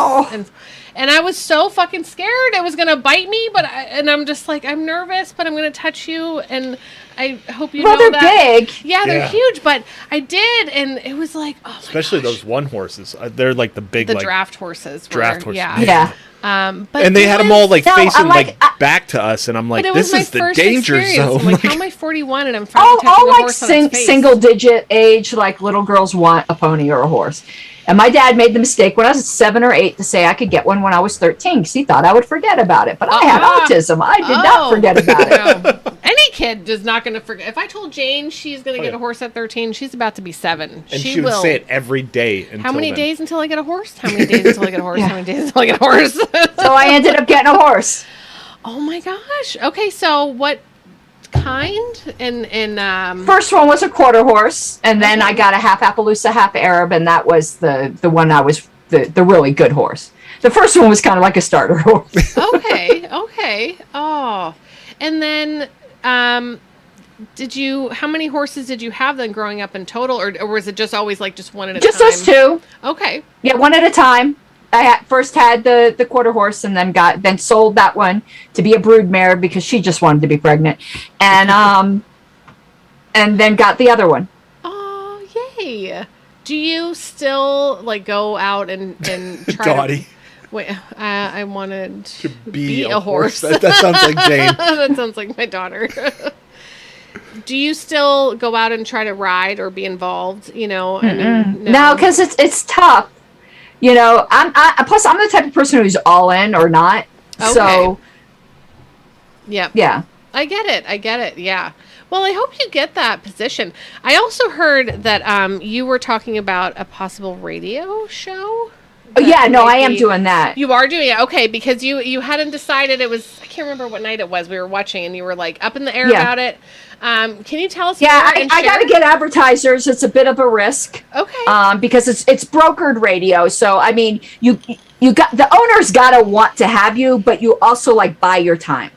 and I was so fucking scared it was gonna bite me. And I'm just like, I'm nervous, but I'm gonna touch you, and I hope you know they're that. big. Yeah, they're huge, but I did, and it was like, oh my Especially gosh. those one horses. They're like the big, The like draft horses. draft horses. Yeah. But and they it had them was- all like No, facing I'm like, back to us, and I'm like, But it was this my is the first danger experience. zone. I'm like, how am I 41 and I'm finally touching all a like horse on its face? single digit age, like little girls want a pony or a horse. And my dad made the mistake when I was 7 or 8 to say I could get one when I was 13 because he thought I would forget about it. But I had autism. I did not forget about it. No. Any kid is not going to forget. If I told Jane she's going to get a horse at 13, she's about to be 7. and she would say it every day. How many then. days until I get a horse? How many days until I get a horse? How many days until I get a horse? So I ended up getting a horse. Oh my gosh. Okay, so what kind? And First one was a quarter horse, and then I got a half Appaloosa, half Arab, and that was the one I was the really good horse. The first one was kind of like a starter horse. okay. Oh. And then how many horses did you have then growing up in total, or was it just always like just one at a time? Just us two. Okay. Yeah, one at a time. I first had the quarter horse, and then sold that one to be a brood mare because she just wanted to be pregnant, and then got the other one. Oh, yay! Do you still like go out and try Dottie. to? Wait, I wanted to Be a horse. That sounds like Jane. That sounds like my daughter. Do you still go out and try to ride or be involved? You know, I mean, No, because it's tough. You know, plus I'm the type of person who's all in or not. Okay. So Yep. yeah. I get it. Yeah. Well, I hope you get that position. I also heard that you were talking about a possible radio show. Oh, yeah, no, might I am be- doing that. You are doing it, okay? Because you hadn't decided. It was, I can't remember what night it was. We were watching, and you were like up in the air Yeah. about it. Can you tell us? Yeah, more and I got to share? get advertisers. It's a bit of a risk. Okay. Because it's brokered radio. So I mean, you got the owner's got to want to have you, but you also like buy your time.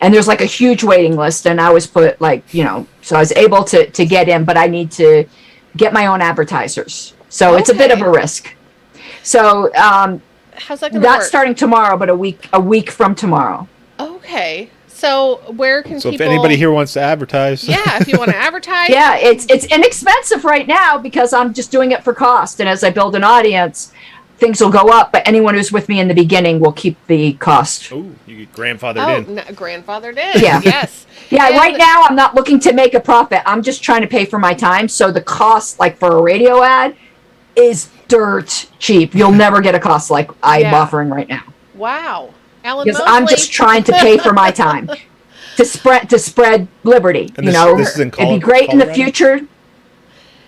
And there's like a huge waiting list, and I was put so I was able to get in, but I need to get my own advertisers. So it's a bit of a risk. So how's that going to work? not starting tomorrow, but a week from tomorrow. Okay. So where can So people? if anybody here wants to advertise, Yeah, if you want to advertise. Yeah, it's inexpensive right now because I'm just doing it for cost, and as I build an audience, things will go up. But anyone who's with me in the beginning will keep the cost. oh, you get grandfathered in. Grandfather did. Yeah. Yes. Yeah, And- right now I'm not looking to make a profit. I'm just trying to pay for my time. So the cost, like for a radio ad, is dirt cheap. You'll never get a cost like I'm Yeah. offering right now. Wow. Alan Because I'm Mosley. just trying to pay for my time to spread liberty. And you this- know, this is in it'd be great in the Colorado? future.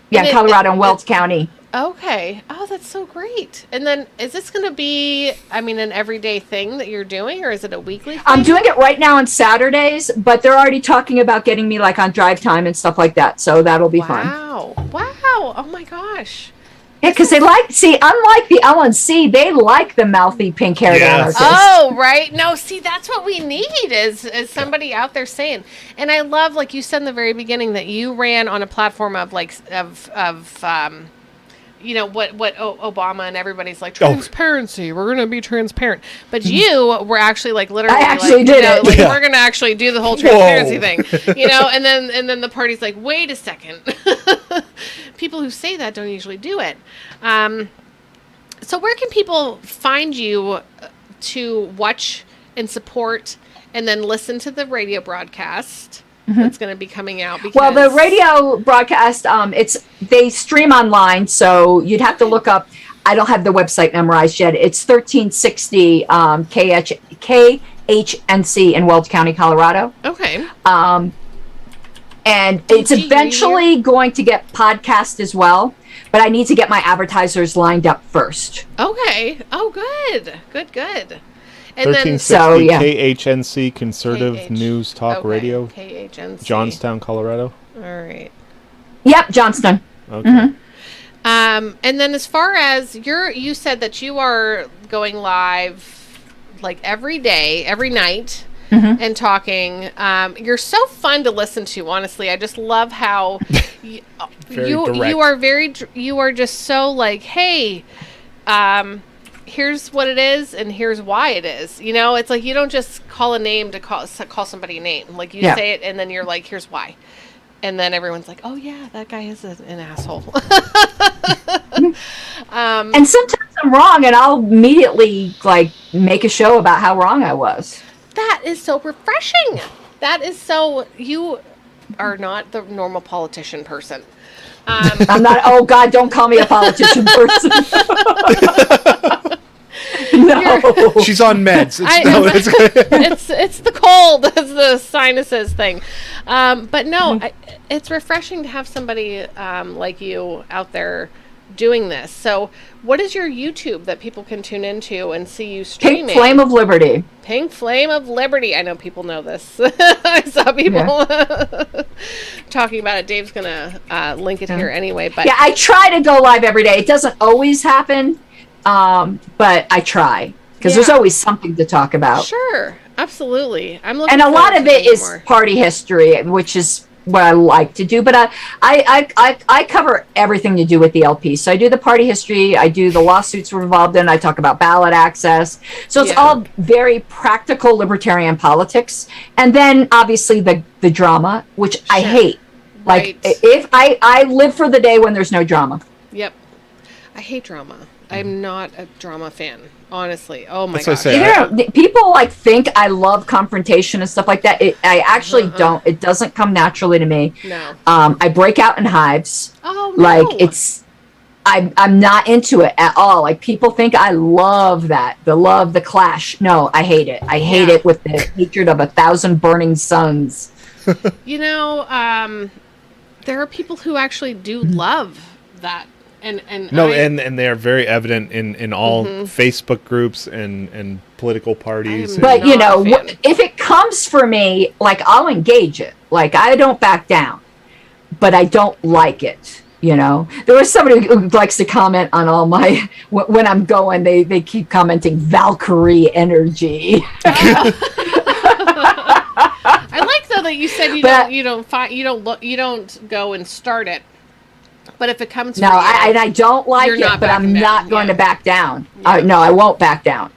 Yeah, And it- Colorado and Wells County. Okay. Oh, that's so great. And then is this going to be, an everyday thing that you're doing, or is it a weekly thing? I'm doing it right now on Saturdays, but they're already talking about getting me like on drive time and stuff like that. So that'll be fun. Wow. Oh my gosh. Yeah, because they unlike the LNC, they like the mouthy pink-haired Yes. anarchist. Oh, right. No, see, that's what we need is somebody out there saying. And I love, like you said in the very beginning, that you ran on a platform of what Obama and everybody's like, transparency. We're going to be transparent. But you were actually like literally I actually did it. like, Yeah. we're going to actually do the whole transparency thing. And then the party's like, wait a second. People who say that don't usually do it. So where can people find you to watch and support and then listen to the radio broadcast that's going to be coming out? Because Well, the radio broadcast, they stream online, so you'd have to look up. I don't have the website memorized yet. It's 1360 KHNC in Wells County, Colorado. Okay. And it's eventually going to get podcast as well, but I need to get my advertisers lined up first. Okay. Oh, good. And 1360 then So, yeah. KHNC Conservative KH. News Talk Okay, Radio, KHNC. Johnstown, Colorado. All right. Yep, Johnston. Okay. And then as far as you said that you are going live like every day, every night. and talking. You're so fun to listen to, honestly. I just love how you are just so like, hey, here's what it is and here's why it is. You know, it's like you don't just call a name to call somebody a name. Like you say it and then you're like, here's why. And then everyone's like, oh yeah, that guy is an asshole. And sometimes I'm wrong and I'll immediately like make a show about how wrong I was. That is so refreshing. That is so, you are not the normal politician person. I'm not, oh God, don't call me a politician person. No. She's on meds. It's the cold. It's the sinuses thing. But no, it's refreshing to have somebody like you out there doing this. So what is your YouTube that people can tune into and see you streaming? Pink Flame of Liberty. Pink Flame of Liberty. I know people know this. I saw people talking about it. Dave's going to link it here anyway. But yeah, I try to go live every day. It doesn't always happen, but I try because there's always something to talk about. Sure, absolutely. I'm looking and a lot of it is more party history, which is what I like to do, but I cover everything to do with the LP. So I do the party history, I do the lawsuits we're involved in, I talk about ballot access. So it's all very practical libertarian politics. And then obviously the drama, which I hate. Like if I live for the day when there's no drama. Yep. I hate drama. I'm not a drama fan, honestly. Oh my gosh. People like think I love confrontation and stuff like that. I actually don't. It doesn't come naturally to me. No. I break out in hives. Oh no. Like I'm not into it at all. Like people think I love that. The clash. No, I hate it. I hate it with the hatred of 1,000 burning suns. You know, there are people who actually do love that. And they're very evident in all Facebook groups and political parties. But you know, if it comes for me, like I'll engage it. Like I don't back down, but I don't like it. You know, there was somebody who likes to comment on all my when I'm going. They keep commenting Valkyrie energy. I like though that you said you don't go and start it. But if it comes no, I don't like it, but I'm not going to back down. No, I won't back down.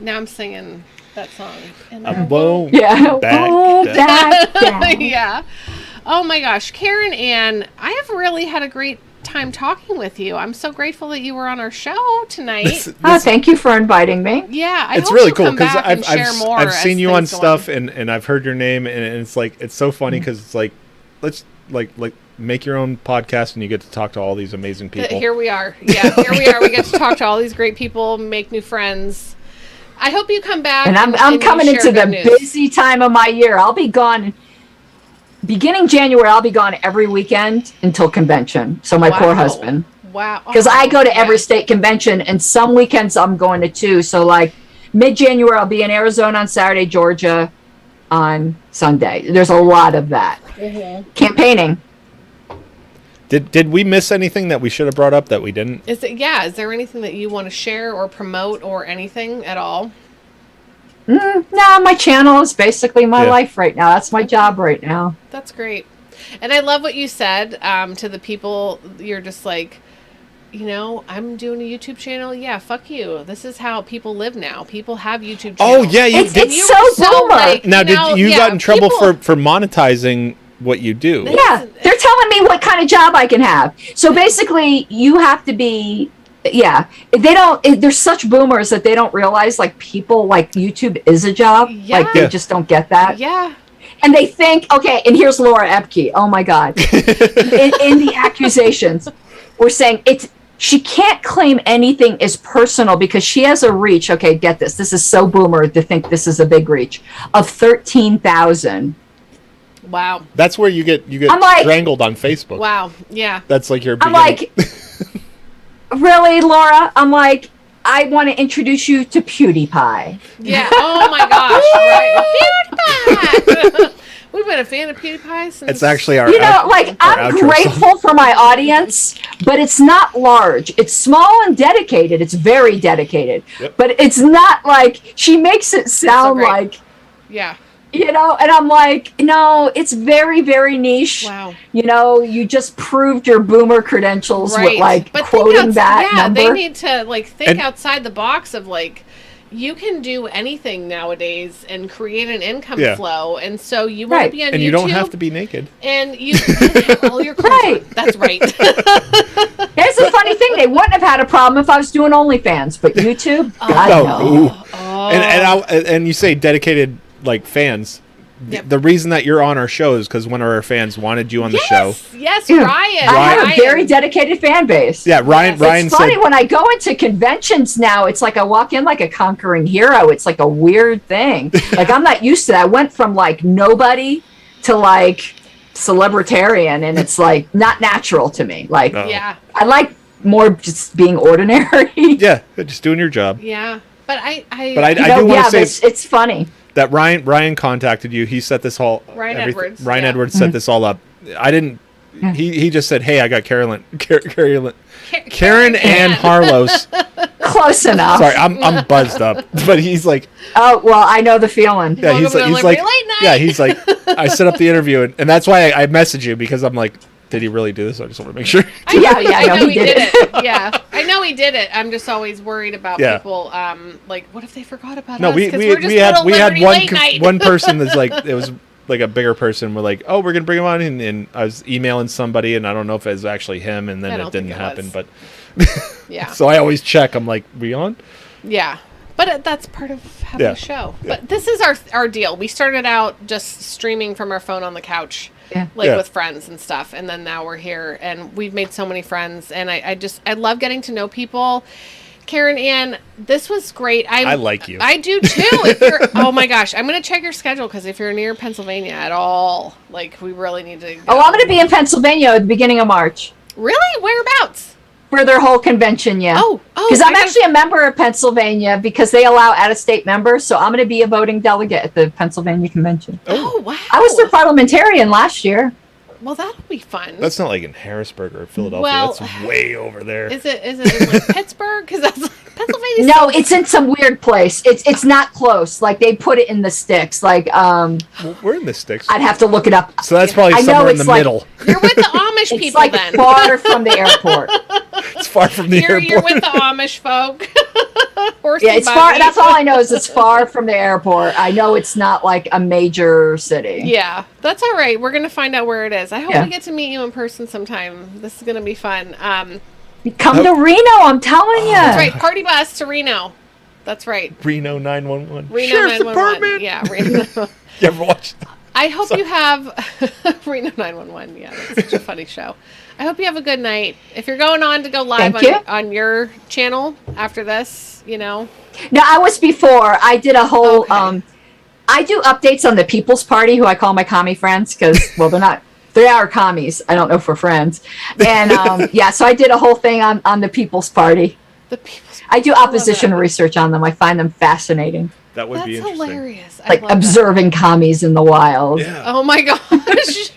Now I'm singing that song. I won't back down. Yeah. Oh my gosh, Caryn Ann, I have really had a great time talking with you. I'm so grateful that you were on our show tonight. Thank you for inviting me. Yeah, it's really cool because I've seen you on stuff and I've heard your name and it's like it's so funny because it's like let's like make your own podcast and you get to talk to all these amazing people. Here we are. Yeah, here we are. We get to talk to all these great people, make new friends. I hope you come back. And I'm coming into the busy time of my year. I'll be gone. Beginning January, I'll be gone every weekend until convention. So my poor husband. Wow. Because I go to every state convention and some weekends I'm going to 2. So like mid-January, I'll be in Arizona on Saturday, Georgia on Sunday. There's a lot of that. Campaigning. Did we miss anything that we should have brought up that we didn't? Is there anything that you want to share or promote or anything at all? No, my channel is basically my life right now. That's my job right now. That's great. And I love what you said to the people. You're just like, you know, I'm doing a YouTube channel. Yeah, fuck you. This is how people live now. People have YouTube channels. Oh, yeah. It's so boomer. Like, now, did you got in trouble for monetizing what you do? Yeah, they're telling me what kind of job I can have. So basically, you have to be... Yeah, they're such boomers that they don't realize like people like YouTube is a job. Yeah. Like they just don't get that. Yeah. And they think, okay, and here's Laura Epke. Oh my God. in the accusations, we're saying she can't claim anything is personal because she has a reach. Okay, get this. This is so boomer to think this is a big reach of 13,000. Wow. That's where you get strangled on Facebook. Wow. Yeah. That's like your beginning. I'm like, really, Laura? I'm like, I want to introduce you to PewDiePie. Yeah. Oh my gosh. Right. PewDiePie. We've been a fan of PewDiePie since. It's actually our. I'm grateful for my audience, but it's not large. It's small and dedicated. It's very dedicated, but it's not like she makes it sound like Yeah. You know, and I'm like, no, it's very, very niche. Wow. You know, you just proved your boomer credentials with like But quoting that number. they need to like think And- outside the box of like, you can do anything nowadays and create an income Yeah. flow, and so you want Right. to be on And YouTube, you don't have to be naked. and you can have all your clothes Right. on. That's right. Here's the funny thing: they wouldn't have had a problem if I was doing OnlyFans, but YouTube, God no. Ooh. And you say dedicated like fans. Yep. The reason that you're on our show is because one of our fans wanted you on the show. Yes, Yeah. Ryan. I have a Ryan. very dedicated fan base. Yeah, Ryan. Yes. Ryan It's funny said. when I go into conventions now, it's like I walk in like a conquering hero. It's like a weird thing. Like I'm not used to that. I went from like nobody to like celebritarian, and it's like not natural to me. Like Oh. Yeah, I like more just being ordinary. Yeah, just doing your job. yeah. But I But I You do know, want yeah, to say but it's funny. that Ryan contacted you. He set this all. Ryan Edwards, Ryan yeah. Edwards set this all up. I didn't. He just said, "Hey, I got Caryn Ann Harlos." Close enough. Sorry, I'm buzzed up. But he's like, Oh well, I know the feeling. yeah, he's Welcome to like, Liberty Late Night. yeah, he's like, I set up the interview, and that's why I messaged you, because I'm like, did he really do this? I just want to make sure. Yeah, I know no, he did it. Yeah, I know he did it. I'm just always worried about Yeah. people. Like, what if they forgot about No, us? we 'Cause we're just had little Liberty Late Night. one person that's like, it was like a bigger person. We're like, oh, we're gonna bring him on, and I was emailing somebody, and I don't know if it was actually him, and I then don't it didn't think it happen. was. But Yeah, so I always check. I'm like, we on? yeah. But that's part of having Yeah. a show. But this is our deal. We started out just streaming from our phone on the couch, Yeah. like Yeah. with friends and stuff, and then now we're here, and we've made so many friends, and I love getting to know people. Caryn Ann, this was great. I like you. I do too. If you're, oh my gosh, I'm gonna check your schedule, because if you're near Pennsylvania at all, like we really need to. Go. Oh, I'm going to be in Pennsylvania at the beginning of March Really? Whereabouts? for their whole convention. Yeah. Oh, Because I'm I gotta- actually a member of Pennsylvania because they allow out-of-state members. So I'm going to be a voting delegate at the Pennsylvania convention. Oh wow. I was their parliamentarian last year. Well, that'll be fun. That's not like in Harrisburg or Philadelphia. Well, that's way over there. Is it in like Pittsburgh? Because that's Pennsylvania. No, it's in some weird place. It's not close. Like they put it in the sticks. Like Well, we're in the sticks, I'd have to look it up. so that's probably I know somewhere in it's the like- middle. You're with the Amish It's people like then. far from the airport. It's far from the You're airport. with the Amish folk. Horsey Yeah, it's far. buggy. That's all I know is it's far from the airport. I know it's not like a major city. Yeah, that's all right. We're gonna find out where it is. I hope Yeah. we get to meet you in person sometime. This is gonna be fun. Come to Reno, I'm telling you. That's right. Party bus to Reno. That's right. Reno 911. Reno Sheriff's 911. Department. Yeah, Reno. You ever watched? I hope you have Reno 911. Yeah, that's such a funny show. I hope you have a good night. If you're going on to go live Thank you. on your channel after this, you know. No, I was before. I did a whole. Okay. I do updates on the People's Party, who I call my commie friends, because well, they're not. They are commies. I don't know if we're friends. And yeah, so I did a whole thing on the People's Party. The people's. I do opposition research on them. I find them fascinating, That would That's be interesting. hilarious. I like love that. observing commies in the wild. Yeah. Oh my gosh.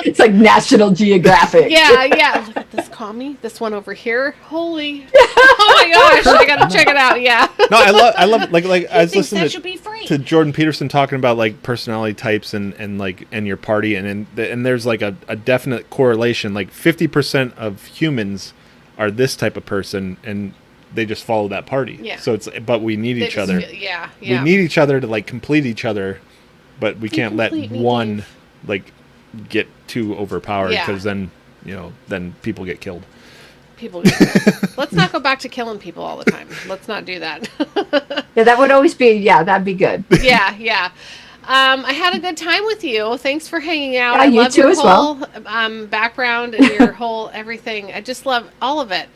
It's like National Geographic. Yeah. Look at this commie. This one over here. Holy. Oh my gosh. I gotta check it out. Yeah. No, I love like I was Thinks that listening should be free. to Jordan Peterson talking about like personality types and like and your party and there's like a definite correlation. Like 50% of humans are this type of person, and they just follow that party. Yeah. So but we need They each just other. feel- yeah. We need each other to like complete each other, but we can't let complete me, one Dave. like get too overpowered, Yeah. because then then people get killed. people. Let's not go back to killing people all the time. Let's not do that. Yeah, that would always be. Yeah, that'd be good. Yeah. I had a good time with you. Thanks for hanging out. Yeah, I you love too your as whole well. background and your whole everything. I just love all of it.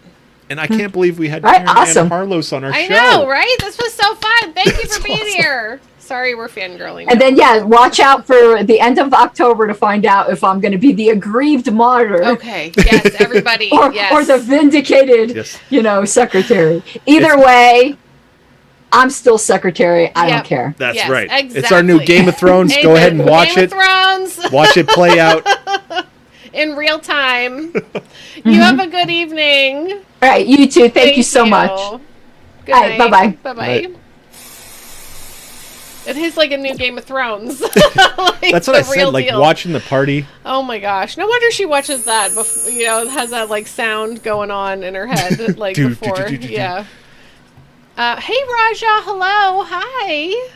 And I can't believe we had Right, Caryn Ann awesome. Harlos on our I show. know, right? This was so fun. Thank you That's for being awesome. here. Sorry, we're fangirling. And then yeah, watch out for the end of October to find out if I'm going to be the aggrieved martyr. Okay. Yes, everybody. Or, yes. or the vindicated, Yes. secretary. Either way, I'm still secretary. I Yep. don't care. That's Yes, right. It's our new exactly. Game of Thrones. Go Amen. ahead and watch Game it. of Thrones Watch it play out. in real time. You have a good evening. All right, you too. Mm-hmm. Thank you so much. Good All right, night. bye-bye. Bye-bye. Bye. It is like a new Game of Thrones. Like, That's what I the said. real Like deal. watching the party. Oh my gosh! No wonder she watches that. Before, has that like sound going on in her head, like Do, before. do, do, do, do. Yeah. Hey Raja, hello, hi.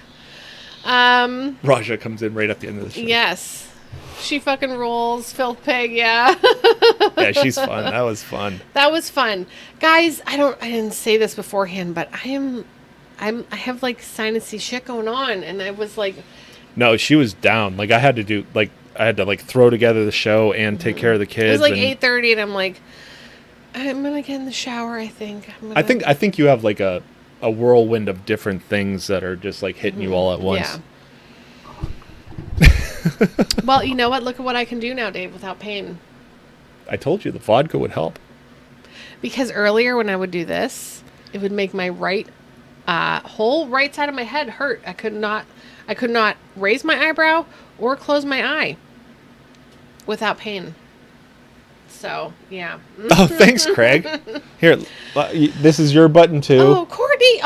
Raja comes in right at the end of the show. Yes, she fucking rules. Filth pig, yeah. Yeah, she's fun. That was fun. That was fun, guys. I didn't say this beforehand, but I have like sinusy shit going on, and I was like, No, she was down. Like I had to throw together the show and take care of the kids. it was like and 8:30, and I'm like, I'm gonna get in the shower. I think. I think you have like a whirlwind of different things that are just like hitting you all at once. Yeah. Well, you know what? Look at what I can do now, Dave, without pain. I told you the vodka would help. Because earlier when I would do this, it would make my whole right side of my head hurt. I could not raise my eyebrow or close my eye without pain. So, yeah. Oh, thanks, Craig. Here, this is your button too. Oh, Courtney.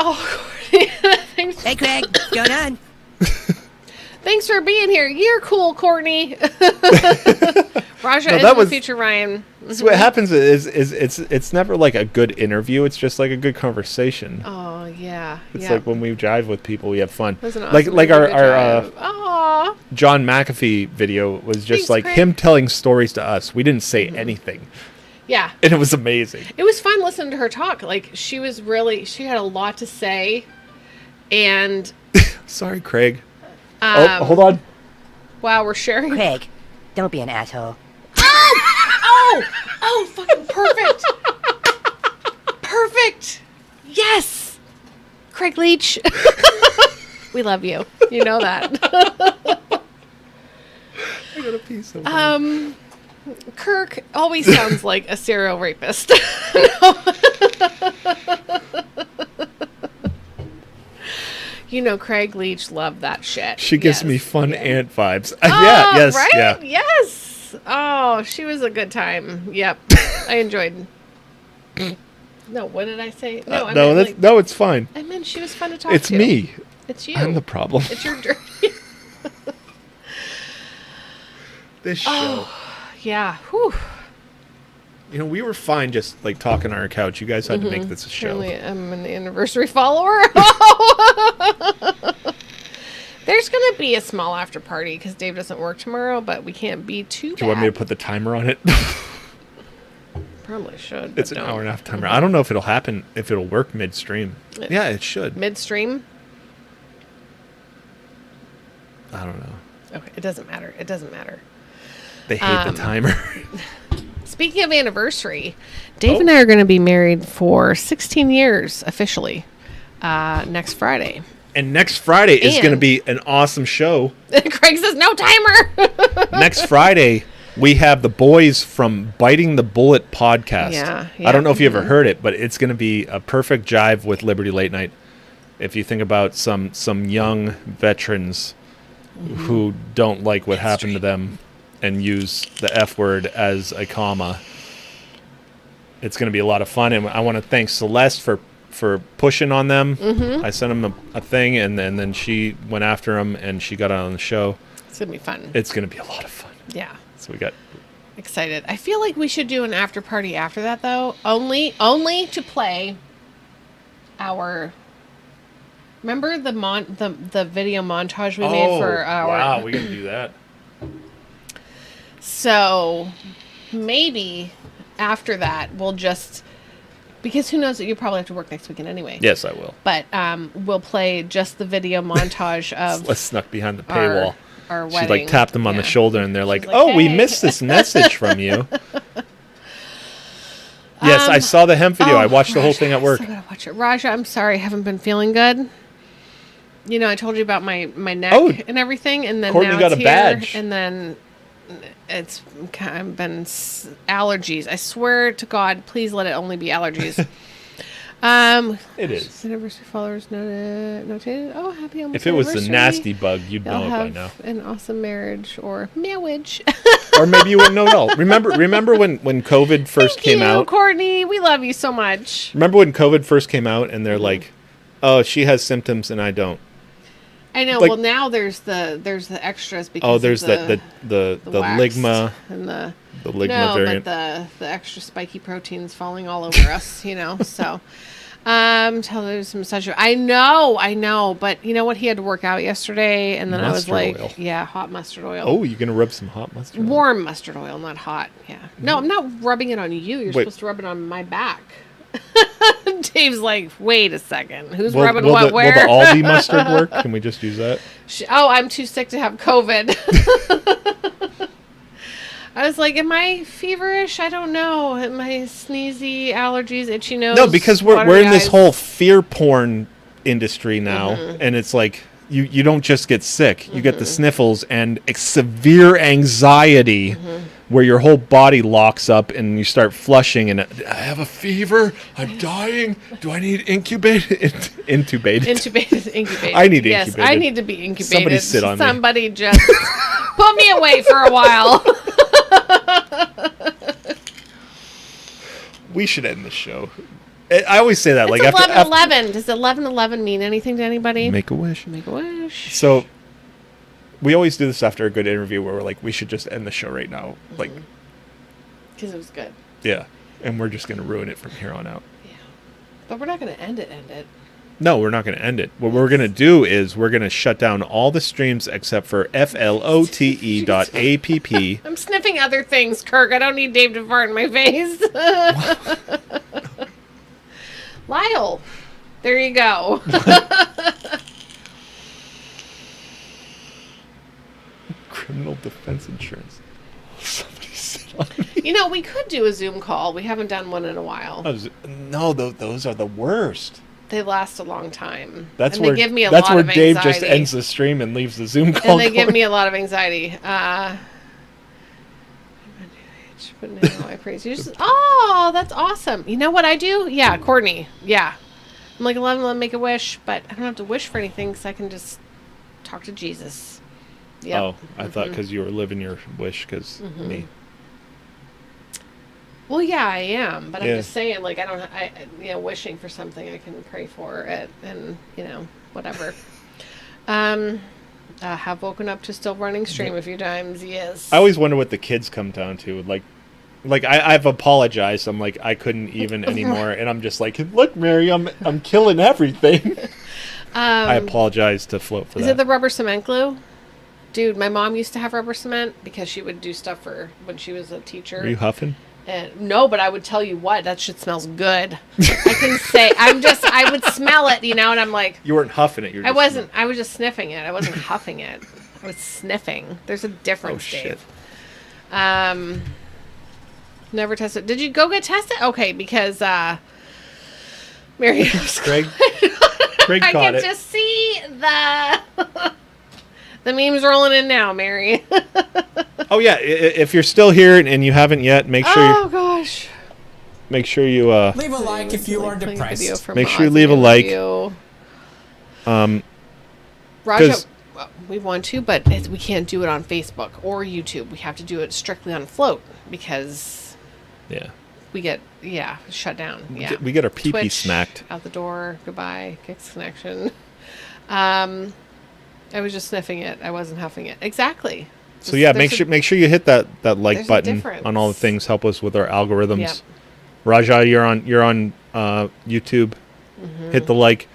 Thanks. Hey, Craig, what's going on? Thanks for being here. You're cool, Courtney. Raja is the future Ryan. So what happens is it's never like a good interview. It's just like a good conversation. Oh, yeah. It's like when we drive with people, we have fun. It was an Like awesome our drive. Aw. John McAfee video was just Thanks, like Craig. him telling stories to us. We didn't say anything, Yeah. and it was amazing. It was fun listening to her talk. Like, she had a lot to say. And, Sorry, Craig. Hold on. wow, we're sharing. Craig, don't be an asshole. Oh, fucking perfect. Perfect. Yes. Craig Leach. We love you. You know that. I got a piece of Kirk always sounds like a serial rapist. You know, Craig Leach loved that shit. She gives Yes. me fun ant vibes. Oh, Yeah, yes, right? yeah. Yes. Oh, she was a good time. Yep. I enjoyed. No, what did I say? No, No, it's fine. I meant she was fun to talk It's to. me. It's you. I'm the problem. It's your journey. This show. Yeah. Whew. You know, we were fine just like talking on our couch. You guys had to make this a show. Apparently I'm an anniversary follower. There's going to be a small after party because Dave doesn't work tomorrow, but we can't be too bad. Do you want me to put the timer on it? Probably should. It's an hour and a half timer. I don't know if it'll happen, if it'll work midstream. Yeah, it should. Midstream? I don't know. Okay, it doesn't matter. It doesn't matter. They hate the timer. Speaking of anniversary, Dave and I are going to be married for 16 years officially next Friday. And next Friday is going to And- be an awesome show. Craig says no timer. Next Friday, we have the boys from Biting the Bullet podcast. Yeah, I don't know if you Mm-hmm. ever heard it, but it's going to be a perfect jive with Liberty Late Night. If you think about some young veterans who don't like what happened to them and use the F word as a comma, it's going to be a lot of fun. And I want to thank Celeste for pushing on them. I sent them a thing, and then she went after them, and she got on the show. It's going to be fun. It's going to be a lot of fun. Yeah. So we got... Excited. I feel like we should do an after party after that though. Only to play our... Remember the video montage we made for our... wow, we can do that. So maybe after that we'll just... Because who knows, you probably have to work next weekend anyway. Yes, I will. But we'll play just the video montage of Let's snuck behind the paywall. our She wedding. like tapped them on the Yeah. shoulder, and they're like, like, "Oh, we "Hey." missed this message from you." Yes, I saw the hemp video. I watched the whole Raja, thing at work. I still gotta watch it. Raja, I'm sorry, I haven't been feeling good. You know, I told you about my neck and everything, and then Courtney now got it's a here, badge. and then it's kind of been allergies. I swear to God, please let it only be allergies. It is. Anniversary followers notated. Oh, happy almost If it was the anniversary. nasty bug, you'd They'll know it by have now. an awesome marriage or marriage. Or maybe you wouldn't know at all. Remember when COVID first came out? Courtney. We love you so much. Remember when COVID first came out, and they're like, "Oh, she has symptoms and I don't." I know. Like- well, now there's the extras because there's of the waxed ligma, and the ligma no, variant. but the extra spiky proteins falling all over us, you know. So, television massage. I know, but you know what? He had to work out yesterday, and then I was Mustard like, oil. yeah, hot mustard oil. Oh, you're gonna rub some hot mustard? on it? Warm mustard oil, not hot. Yeah. No, I'm not rubbing it on you. You're Wait. supposed to rub it on my back. Dave's like, wait a second. Who's Will, rubbing will what the, where? Will the Aldi mustard work? Can we just use that? Oh, I'm too sick to have COVID. I was like, am I feverish? I don't know. Am I sneezy, allergies, itchy nose? No, because we're watery in this eyes? whole fear porn industry now, Mm-hmm. and it's like you don't just get sick, you get the sniffles and severe anxiety Mm-hmm. where your whole body locks up and you start flushing and I have a fever, I'm dying, do I need intubated? Incubated. I need Yes, incubated. I need to be incubated. Somebody sit on me. Somebody just put me away for a while. We should end the show. I always say that, It's like 11:11. Does 11:11 mean anything to anybody? Make a wish. Make a wish. So we always do this after a good interview where we're like, we should just end the show right now. Like, Because it was good. yeah. And we're just going to ruin it from here on out. But we're not going to end it. No, we're not going to end it. What we're going to do is we're going to shut down all the streams except for flote.app. I'm sniffing other things, Kirk. I don't need Dave to fart in my face. Lyle. There you go. Criminal defense insurance. Somebody sit on me. You know, we could do a Zoom call. We haven't done one in a while. No, those are the worst. They last a long time. That's and where they give me a that's lot where of Dave anxiety. just ends the stream and leaves the Zoom call. And they give going. me a lot of anxiety. But now I praise you. Oh, that's awesome. You know what I do? Yeah, Courtney. Yeah. I'm like 11, make a wish, but I don't have to wish for anything because I can just talk to Jesus. Yep. Oh, I thought because you were living your wish because me. Well, yeah, I am, but Yeah. I'm just saying, like, wishing for something, I can pray for it, and whatever. Have woken up to still running stream a few times. Yes. I always wonder what the kids come down to. Like I've apologized. I'm like I couldn't even anymore, and I'm just like, look, Mary, I'm killing everything. I apologize to Float for Is that. it the rubber cement glue? Dude, my mom used to have rubber cement because she would do stuff for when she was a teacher. Are you huffing? And, no, but I would tell you what, that shit smells good. I can say, I would smell it, and I'm like, You weren't huffing it. I was just sniffing it. I wasn't huffing it. I was sniffing. There's a difference, Oh, shit. Dave. Never tested. Did you go get tested? Okay, because Mary, Craig I caught can it. just see the memes rolling in now, Mary. Oh yeah, if you're still here and you haven't yet, make sure Gosh. make sure you Leave a like if you are Playing video depressed. from Make sure you Oz leave a and like. interview. Raja, Raja, we want to, but we can't do it on Facebook or YouTube. We have to do it strictly on Float because yeah, we get shut down. Yeah, we get our pee-pee Twitch, smacked. out the door. Goodbye. Kicks connection. I was just sniffing it. I wasn't huffing it. Exactly. So yeah, There's make sure you hit that like there's a button difference. on all the things. Help us with our algorithms. Yep. Raja, you're on YouTube. Mm-hmm. Hit the like,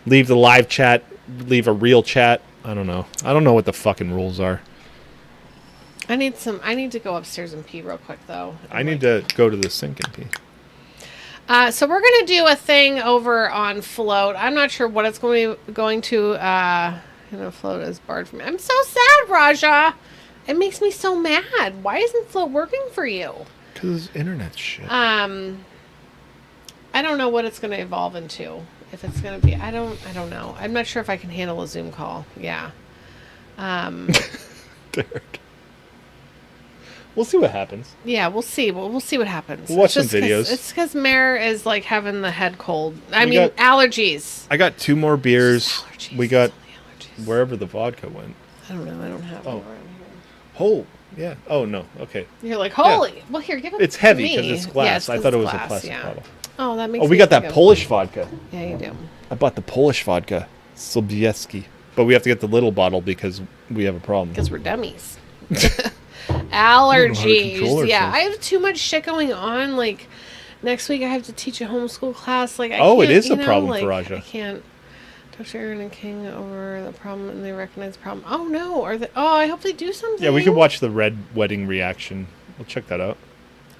leave the live chat, leave a real chat. I don't know what the fucking rules are. I need to go upstairs and pee real quick though. I need to go to the sink and pee. So we're gonna do a thing over on Float. I'm not sure what it's going to. Float is barred from me. I'm so sad, Raja. It makes me so mad. Why isn't Float working for you? Because internet shit. I don't know what it's going to evolve into. If it's going to be, I don't know. I'm not sure if I can handle a Zoom call. Yeah. Derek. We'll see what happens. Yeah, we'll see. We'll see what happens. We'll watch It's some just 'cause- videos. It's because Mare is like having the head cold. I We mean, got- allergies. I got 2 more beers. Allergies. We got It's only allergies. wherever the vodka went. I don't know. I don't have it Oh. around Oh, yeah. Oh no. Okay. here. You're like, holy. Well, here, give it. It's heavy to because me. it's glass. Yeah, it's I 'cause thought it it's was a glass, plastic yeah. bottle. Oh, that makes. Oh, we me got think that of- Polish vodka. Yeah, you do. I bought the Polish vodka. Sobieski. But we have to get the little bottle because we have a problem. Because we're dummies. control Allergies. Yeah, ourselves. I have too much shit going on. Like, next week I have to teach a homeschool class. Like, Oh, it can't, is a you know, problem like, for Raja. I can't talk to Aaron and King over the problem, and they recognize the problem. Oh, no. I hope they do something. Yeah, we could watch the Red Wedding reaction. We'll check that out.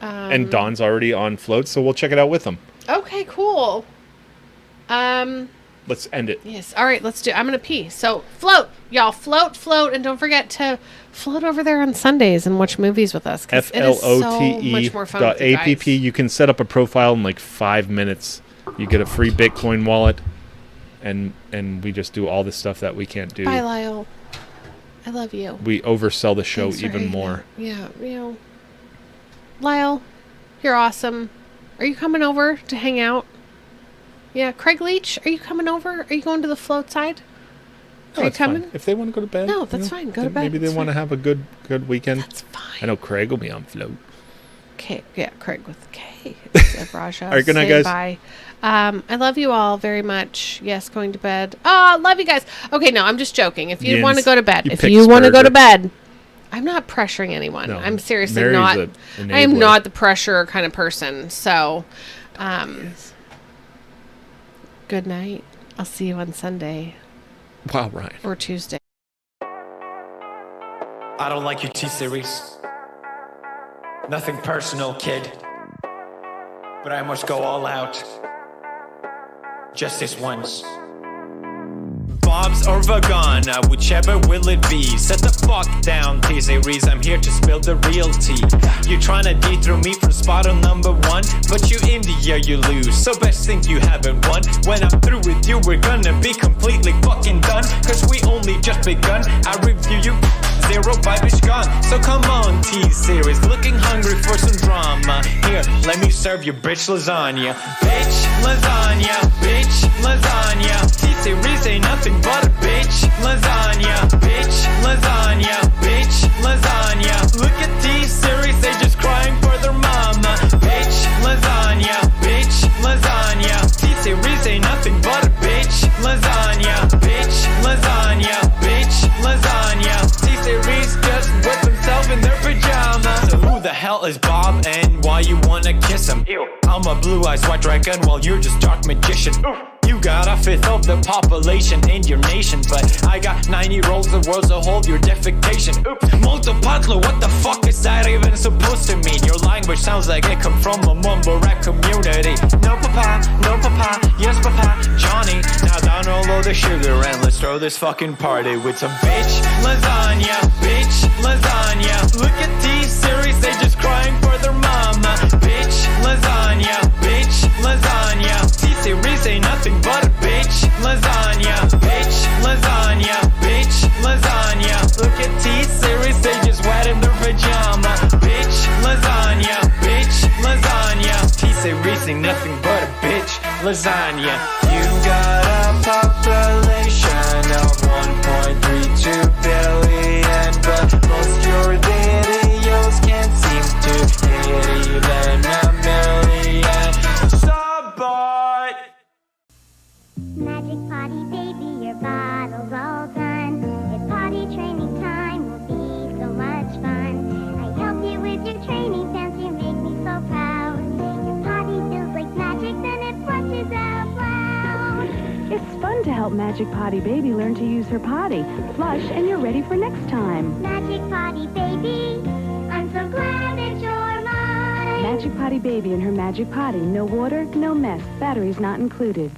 And Don's already on float, so we'll check it out with him. Okay, cool. Let's end it. Yes. All right, let's do it. I'm going to pee. So, float. Y'all, float. And don't forget to float over there on Sundays and watch movies with us. 'Cause it is so much more fun with you guys. FLOTE.app. You can set up a profile in like 5 minutes. You get a free Bitcoin wallet. And we just do all the stuff that we can't do. Bye, Lyle. I love you. We oversell the show Thanks for even hanging more. out. Yeah, you know. Lyle, you're awesome. Are you coming over to hang out? Yeah, Craig Leach, are you coming over? Are you going to the float side? No, Are you that's fine. coming? If they want to go to bed. No, that's fine. Go to bed. Maybe they That's want to fine. have a good weekend. That's fine. I know Craig will be on float. K, yeah, Craig with a K. It's Raja. All right, good night, Say guys. Bye. I love you all very much. Yes, going to bed. Oh, love you guys. Okay, no, I'm just joking. If you Yins, want to go to bed, you if pick you want to go to Spurger. bed, I'm not pressuring anyone. No, I'm seriously Mary's not. an I am enabler. not the pressure kind of person. So, good night. I'll see you on Sunday Wow, Ryan. or Tuesday. I don't like your T-Series. Nothing personal, kid. But I must go all out. Just this once. Bob's or Vagana, whichever will it be. Set the fuck down, T-Series. I'm here to spill the real tea. You tryna dethrone me from spot on number 1, but you in the year you lose. So best think you haven't won. When I'm through with you, we're gonna be completely fucking done. Cause we only just begun. I review you. Zero vibe is gone. So come on, T-Series. Looking hungry for some drama. Here, let me serve you bitch lasagna. Bitch lasagna. Bitch lasagna. T-Series ain't nothing but a bitch lasagna. Bitch lasagna. Bitch lasagna. Look at T-Series, they just crying for their mama. Bitch lasagna. Bitch lasagna. T-Series ain't nothing but a bitch lasagna. Bitch lasagna. Bitch lasagna. T-Series just whip himself in their pajamas. So who the hell is Bob and why you wanna kiss him? Ew. I'm a blue-eyed white dragon while you're just dark magician. Oof. You got a fifth of the population in your nation, but I got 9-year-olds the world's a whole your defecation. Oops. Multipatlo, what the fuck is that even supposed to mean? Your language sounds like it come from a mumble rap community. No papa, yes papa, Johnny. Now download the sugar and let's throw this fucking party with some bitch lasagna. Bitch lasagna. Look at T-Series, they just crying for their mama. Bitch lasagna. Bitch lasagna. T-Series ain't nothing but a bitch lasagna. Bitch lasagna. Bitch lasagna. Look at T-Series, they just wet in their pajama. Bitch lasagna. Bitch lasagna. T-Series ain't nothing but a bitch lasagna. You got a population of 1.32 billion, but most your videos can't seem to hit even a million. Support! Magic potty baby, your bottle's all done. It's potty training time, will be so much fun. I help you with your training pants, you make me so proud. Your potty feels like magic, then it flushes out loud. It's fun to help Magic Potty Baby learn to use her potty. Flush and you're ready for next time. Magic potty baby, I'm so glad that you're mine. Magic Potty Baby and her Magic Potty. No water, no mess. Batteries not included.